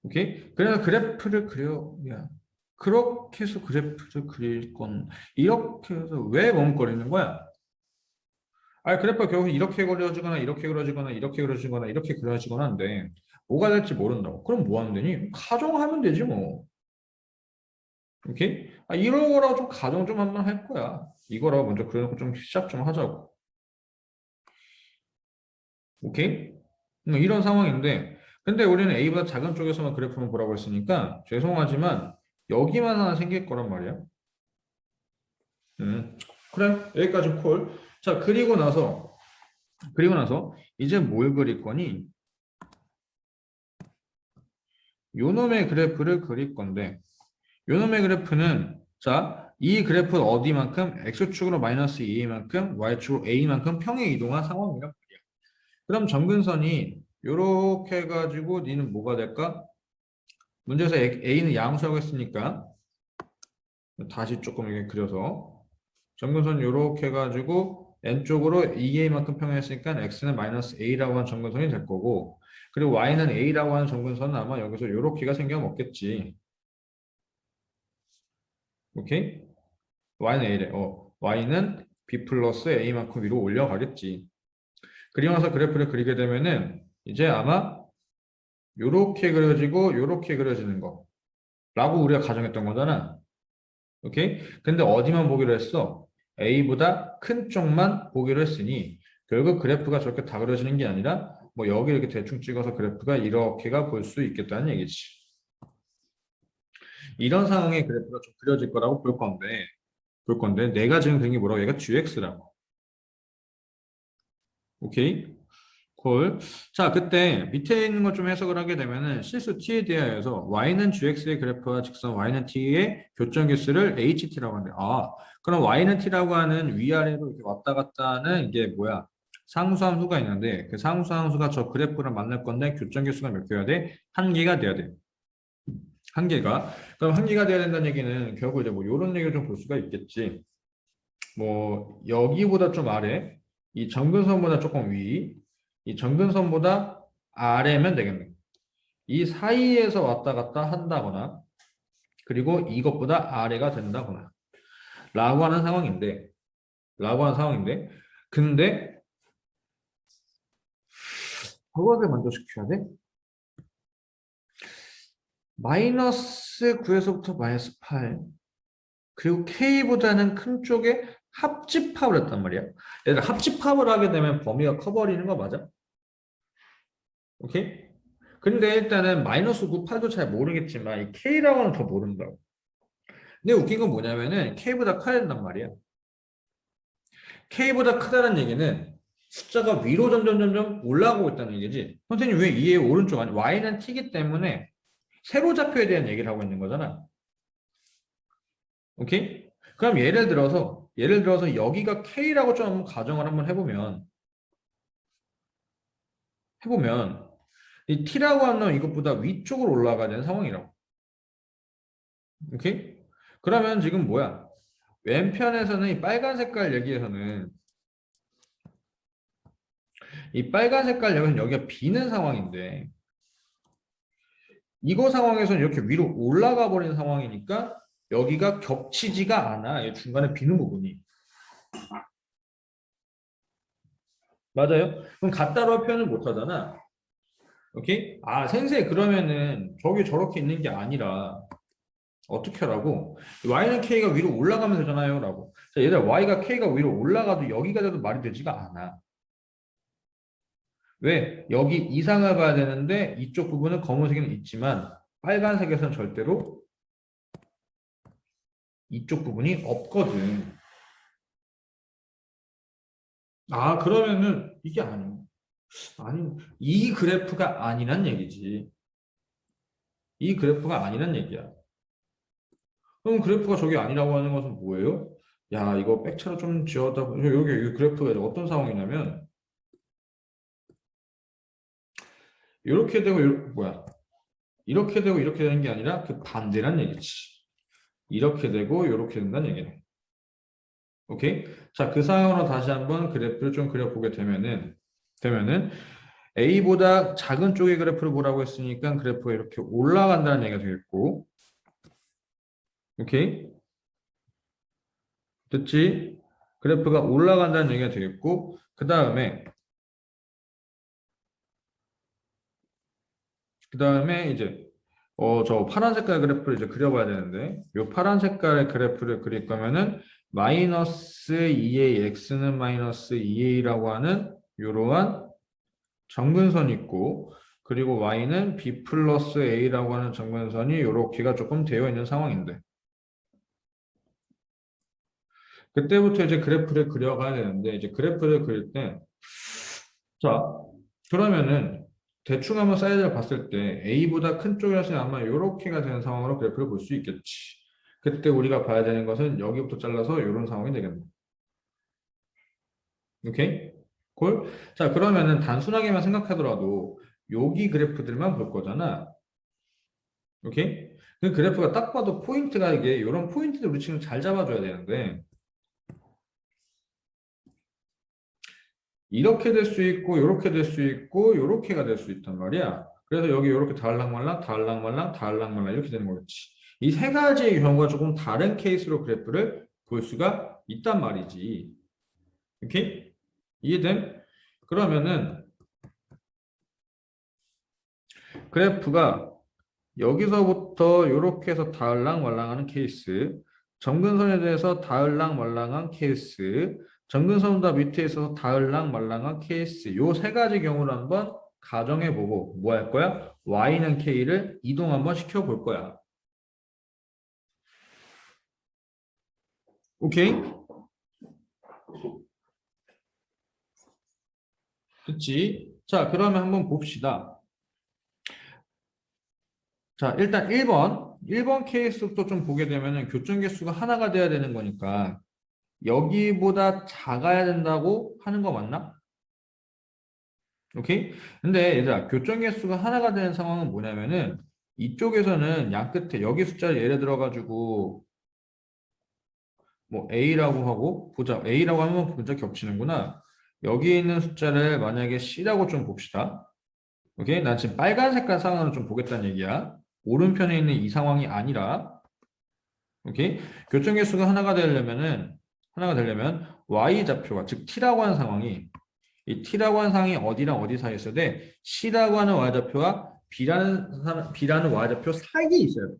오케이? 그래서 그래프를 그려. 야. 그렇게 해서 그래프를 그릴 건 이렇게 해서 왜 머뭇거리는 거야? 아니 그래프가 결국 이렇게 그려지거나 이렇게 그려지거나 이렇게 그려지거나 이렇게 그려지거나 하는데 뭐가 될지 모른다고. 그럼 뭐 하면 되니? 가정하면 되지 뭐. 오케이? 이거라고 좀 가정 좀 한번 할 거야. 이거라고 먼저 그려놓고 좀 시작 좀 하자고. 오케이? 이런 상황인데 근데 우리는 A보다 작은 쪽에서만 그래프만 보라고 했으니까 죄송하지만 여기만 하나 생길 거란 말이야. 그래 여기까지 콜. 자 그리고 나서 이제 뭘 그릴 거니? 요놈의 그래프를 그릴 건데 요놈의 그래프는 자, 이 그래프는 어디만큼 x축으로 마이너스 2a만큼 y축으로 a만큼 평행 이동한 상황이란 말이야. 그럼 점근선이 요렇게 해가지고 니는 뭐가 될까? 문제에서 a는 양수라고 했으니까 다시 조금 이렇게 그려서 점근선 요렇게 해가지고 n쪽으로 2a만큼 평행했으니까 x는 마이너스 a라고 하는 점근선이 될 거고 그리고 y는 a라고 하는 점근선은 아마 여기서 요렇게가 생겨 먹겠지. 오케이? y는 a래. y는 b 플러스 a만큼 위로 올려가겠지. 그리고 나서 그래프를 그리게 되면은 이제 아마 요렇게 그려지고 요렇게 그려지는 거 라고 우리가 가정했던 거잖아. 오케이? 근데 어디만 보기로 했어? a보다 큰 쪽만 보기로 했으니 결국 그래프가 저렇게 다 그려지는 게 아니라 뭐 여기 이렇게 대충 찍어서 그래프가 이렇게가 볼 수 있겠다는 얘기지. 이런 상황에 그래프가 좀 그려질 거라고 볼 건데 내가 지금 그린 게 뭐라고? 얘가 gx라고. 오케이? 콜. 자, 그때 밑에 있는 것 좀 해석을 하게 되면은 실수 t에 대하여서 y는 gx의 그래프와 직선 y는 t의 교점 개수를 ht라고 하는데 그럼 y는 t라고 하는 위아래로 이렇게 왔다 갔다 하는 이게 뭐야? 상수함수가 있는데 그 상수함수가 저 그래프랑 만날 건데 교점 개수가 몇 개여야 돼? 한 개가 돼야 돼. 한 개가. 그럼 한 개가 돼야 된다는 얘기는 결국 이제 뭐 이런 얘기를 좀 볼 수가 있겠지. 뭐 여기보다 좀 아래, 이 점근선보다 조금 위, 이 점근선보다 아래면 되겠네. 이 사이에서 왔다 갔다 한다거나 그리고 이것보다 아래가 된다거나 라고 하는 상황인데 근데 그것을 먼저 시켜야 돼? 마이너스 9에서부터 마이너스 8 그리고 K보다는 큰 쪽에 합집합을 했단 말이야. 얘들 합집합을 하게 되면 범위가 커버리는 거 맞아? 오케이? 근데 일단은 마이너스 9, 8도 잘 모르겠지만 이 K라고는 더 모른다고. 근데 웃긴 건 뭐냐면은 K보다 커야 된단 말이야. K보다 크다는 얘기는 숫자가 위로 점점 올라가고 있다는 얘기지. 선생님 왜 2의 오른쪽 아니 Y는 T이기 때문에 세로 좌표에 대한 얘기를 하고 있는 거잖아. 오케이? 그럼 예를 들어서 여기가 K라고 좀 가정을 한번 해보면 이 T라고 하는 이것보다 위쪽으로 올라가야 되는 상황이라고. 오케이? 그러면 지금 뭐야? 왼편에서는 이 빨간 색깔 얘기에서는 이 빨간 색깔 여기는 여기가 비는 상황인데 이거 상황에서는 이렇게 위로 올라가 버리는 상황이니까 여기가 겹치지가 않아. 이 중간에 비는 부분이. 맞아요? 그럼 같다로 표현을 못 하잖아. 오케이? 아, 센세 그러면은 저기 저렇게 있는 게 아니라 어떻게 하라고? y는 k가 위로 올라가면 되잖아요. 라고. 자, 얘들아, y가 k가 위로 올라가도 여기가 돼도 말이 되지가 않아. 왜? 여기 이상을 봐야 되는데 이쪽 부분은 검은색은 있지만 빨간색에서는 절대로 이쪽 부분이 없거든. 아, 그러면은 이게 아니, 이 그래프가 아니란 얘기지. 이 그래프가 아니란 얘기야. 그럼 그래프가 저게 아니라고 하는 것은 뭐예요? 야, 이거 백차로 좀 지웠다. 여기 이 그래프가 어떤 상황이냐면 이렇게 되고 뭐야? 이렇게 되고 이렇게 되는 게 아니라 그 반대란 얘기지. 이렇게 되고 이렇게 된다는 얘기네. 오케이? 자, 그 상황으로 다시 한번 그래프를 좀 그려보게 되면은 A보다 작은 쪽의 그래프를 보라고 했으니까 그래프가 이렇게 올라간다는 얘기가 되겠고, 오케이? 됐지? 그래프가 올라간다는 얘기가 되겠고, 그 다음에 이제 저 파란 색깔 그래프를 이제 그려봐야 되는데, 이 파란 색깔의 그래프를 그릴 거면은 마이너스 2a x는 마이너스 2a라고 하는 이러한 정근선이 있고, 그리고 y는 b 플러스 a라고 하는 정근선이 이렇게가 조금 되어 있는 상황인데, 그때부터 이제 그래프를 그려가야 되는데, 이제 그래프를 그릴 때, 자, 그러면은 대충 한번 사이즈를 봤을 때 A보다 큰 쪽이었으면 아마 이렇게가 되는 상황으로 그래프를 볼 수 있겠지. 그때 우리가 봐야 되는 것은 여기부터 잘라서 이런 상황이 되겠네. 오케이? 콜? 자, 그러면은 단순하게만 생각하더라도 여기 그래프들만 볼 거잖아. 오케이? 그 그래프가 딱 봐도 포인트가 이게 이런 포인트들 우리 지금 잘 잡아줘야 되는데 이렇게 될 수 있고 이렇게 될 수 있고 이렇게가 될 수 있단 말이야. 그래서 여기 이렇게 달랑말랑 달랑말랑 달랑말랑 이렇게 되는 거겠지. 이 세 가지의 경우가 조금 다른 케이스로 그래프를 볼 수가 있단 말이지. 오케이? 이해됨? 그러면은 그래프가 여기서부터 이렇게 해서 달랑말랑하는 케이스, 점근선에 대해서 달랑말랑한 케이스, 점근선보다 밑에 있어서 달랑말랑한 케이스, 요 세 가지 경우를 한번 가정해보고 뭐 할 거야? y는 k를 이동 한번 시켜볼 거야. 오케이? 그치? 자, 그러면 한번 봅시다. 자, 일단 1번 케이스부터 좀 보게 되면은 교점 개수가 하나가 돼야 되는 거니까 여기보다 작아야 된다고 하는 거 맞나? 오케이? 근데 얘들아, 교점 개수가 하나가 되는 상황은 뭐냐면은 이쪽에서는 양 끝에 여기 숫자를 예를 들어가지고 뭐 A라고 하고 보자. A라고 하면 문자 겹치는구나. 여기 있는 숫자를 만약에 C라고 좀 봅시다. 오케이? 난 지금 빨간 색깔 상황을 좀 보겠다는 얘기야. 오른편에 있는 이 상황이 아니라 오케이? 교점 개수가 하나가 되려면 Y 좌표가 즉 T라고 하는 상황이 이 T라고 하는 상황이 어디랑 어디 사이에 있어야 돼? C라고 하는 Y좌표와 B라는 Y좌표 사이에 있어야 돼.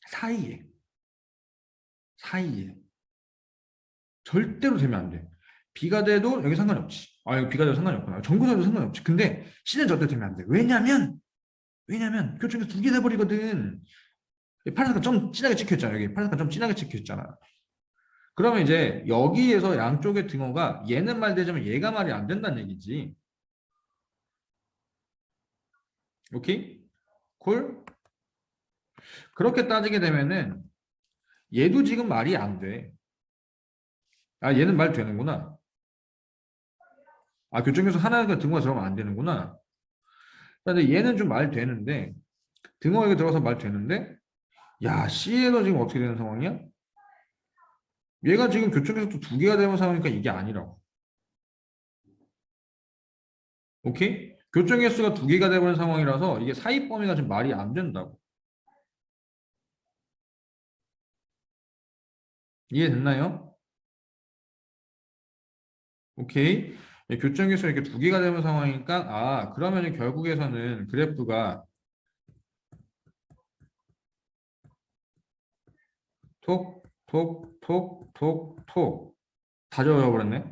사이에. 사이에. 절대로 되면 안 돼. B가 돼도 여기 상관이 없지. 아, 여기 B가 돼도 상관이 없구나. 정근선도 상관이 없지. 근데 C는 절대 되면 안 돼. 왜냐면 교점이 두 개 돼버리거든. 파란색깔 좀 진하게 찍혀 있잖아. 여기 파란색깔 좀 진하게 찍혀 있잖아. 그러면 이제 여기에서 양쪽의 등호가 얘는 말 되자면 얘가 말이 안 된다는 얘기지. 오케이? 콜? 그렇게 따지게 되면은 얘도 지금 말이 안 돼. 아, 얘는 말 되는구나. 아, 교정교수 하나가 등호가 들어가면 안 되는구나. 근데 얘는 좀 말 되는데, 등호가 들어가서 말 되는데, 야, C에서 지금 어떻게 되는 상황이야? 얘가 지금 교정교수 두 개가 되는 상황이니까 이게 아니라고. 오케이? 교정 개수가 두 개가 되버린 상황이라서 이게 사이 범위가 지금 말이 안 된다고. 이해됐나요? 오케이. 교정 개수가 이렇게 두 개가 되는 상황이니까 그러면 결국에서는 그래프가 톡, 톡, 톡, 톡, 톡 다 적어버렸네.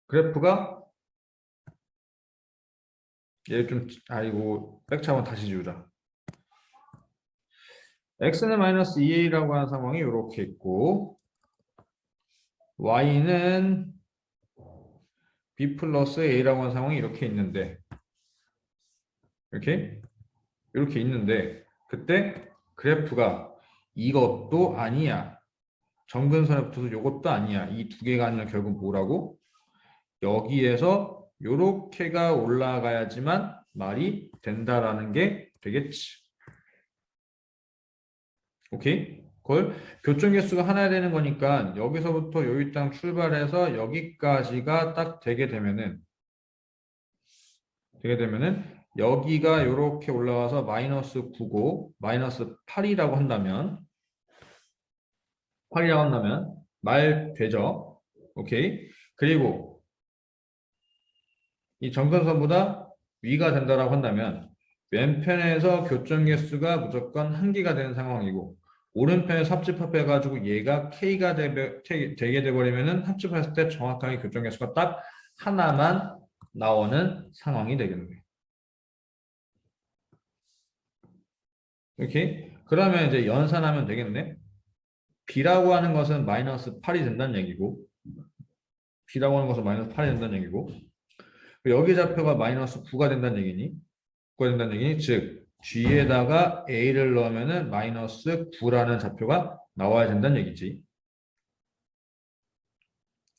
그래프가 얘 좀 아이고 백차 한번 다시 지우자. x는 마이너스 2a라고 하는 상황이 이렇게 있고 y는 b 플러스 a라고 하는 상황이 이렇게 있는데 이렇게 있는데 그때 그래프가 이것도 아니야. 정근선에 붙어서 이것도 아니야. 이 두 개가 아니라 결국 뭐라고? 여기에서 요렇게가 올라가야지만 말이 된다라는 게 되겠지. 오케이? 그걸 교점 개수가 하나 되는 거니까 여기서부터 여기 땅 출발해서 여기까지가 딱 되게 되면은 여기가 이렇게 올라와서 마이너스 9고 마이너스 8이라고 한다면 말 되죠? 오케이. 그리고 이 정근선보다 위가 된다라고 한다면 왼편에서 교점 개수가 무조건 한 개가 되는 상황이고 오른편에서 합집합해가지고 얘가 K가 되게 돼버리면은 합집했을 때 정확하게 교점 개수가 딱 하나만 나오는 상황이 되겠네. 오케이. 그러면 이제 연산하면 되겠네. B라고 하는 것은 마이너스 8이 된다는 얘기고 B라고 하는 것은 마이너스 8이 된다는 얘기고 여기 좌표가 마이너스 9가 된다는 얘기니? 9가 된다는 얘기니? 즉 G에다가 A를 넣으면은 마이너스 9라는 좌표가 나와야 된다는 얘기지.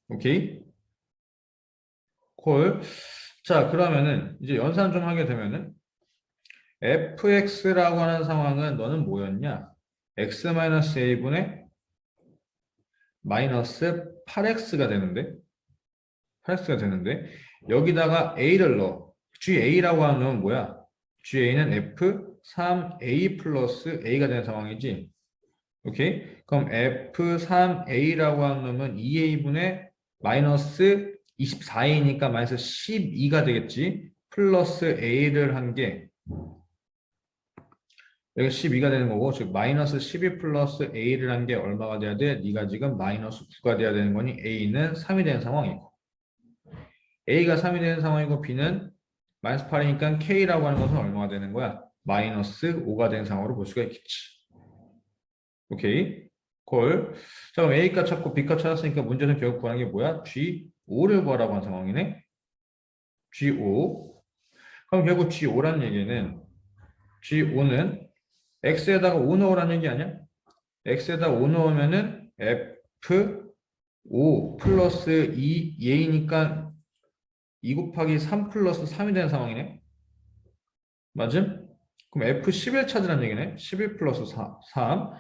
오케이? 콜. 자, 그러면은 이제 연산 좀 하게 되면은 fx라고 하는 상황은 너는 뭐였냐? x-a분의 마이너스 8x가 되는데 여기다가 a를 넣어. GA라고 하는 놈은 뭐야? GA는 F3A 플러스 A가 되는 상황이지. 오케이? 그럼 F3A라고 하는 놈은 2A분의 마이너스 24A니까 마이너스 12가 되겠지. 플러스 A를 한 게 여기 12가 되는 거고 즉 마이너스 12 플러스 A를 한 게 얼마가 돼야 돼? 네가 지금 마이너스 9가 돼야 되는 거니 A는 3이 되는 상황이고 A가 3이 되는 상황이고 B는 마이너스 8이니까 K라고 하는 것은 얼마가 되는 거야? 마이너스 5가 되는 상황으로 볼 수가 있겠지. 오케이. 콜. 자, 그럼 A값 찾고 B값 찾았으니까 문제는 결국 구하는 게 뭐야? G5를 구하라고 한 상황이네. G5. 그럼 결국 G5라는 얘기는 G5는 X에다가 5 넣으라는 얘기 아니야? X에다가 5 넣으면은 F5 플러스 2 얘이니까 2 곱하기 3 플러스 3이 되는 상황이네. 맞음? 그럼 F11 찾으라는 얘기네. 11 플러스 3.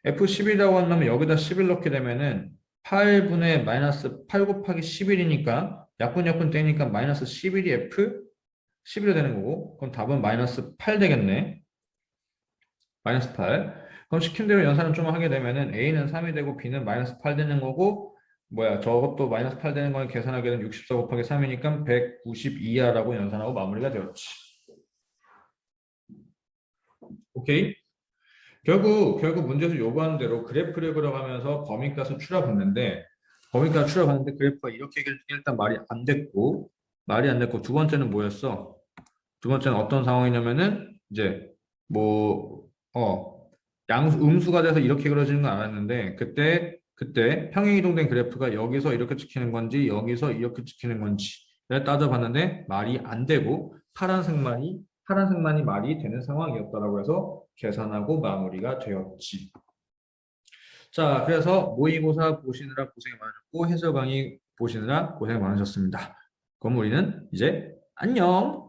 F11이라고 한다면 여기다 11 넣게 되면은 8분의 마이너스 8 곱하기 11이니까 약분약분 떼니까 마이너스 11이 F11이 되는 거고 그럼 답은 마이너스 8 되겠네. 마이너스 8. 그럼 시킨 대로 연산을 좀 하게 되면은 A는 3이 되고 B는 마이너스 8 되는 거고 저것도 마이너스 8 되는 걸 계산하게 되면 64 곱하기 3이니까 192야라고 연산하고 마무리가 되었지. 오케이? 결국 문제에서 요구하는 대로 그래프를 그려가면서 범위값을 추려봤는데 그래프가 이렇게 일단 말이 안 됐고 두 번째는 뭐였어? 두 번째는 어떤 상황이냐면은 이제 음수가 돼서 이렇게 그려지는 건 알았는데 그때 평행 이동된 그래프가 여기서 이렇게 찍히는 건지 여기서 이렇게 찍히는 건지를 따져봤는데 말이 안 되고 파란색만이 말이 되는 상황이었다라고 해서 계산하고 마무리가 되었지. 자, 그래서 모의고사 보시느라 고생 많으셨고 해설 강의 보시느라 고생 많으셨습니다. 그럼 우리는 이제 안녕!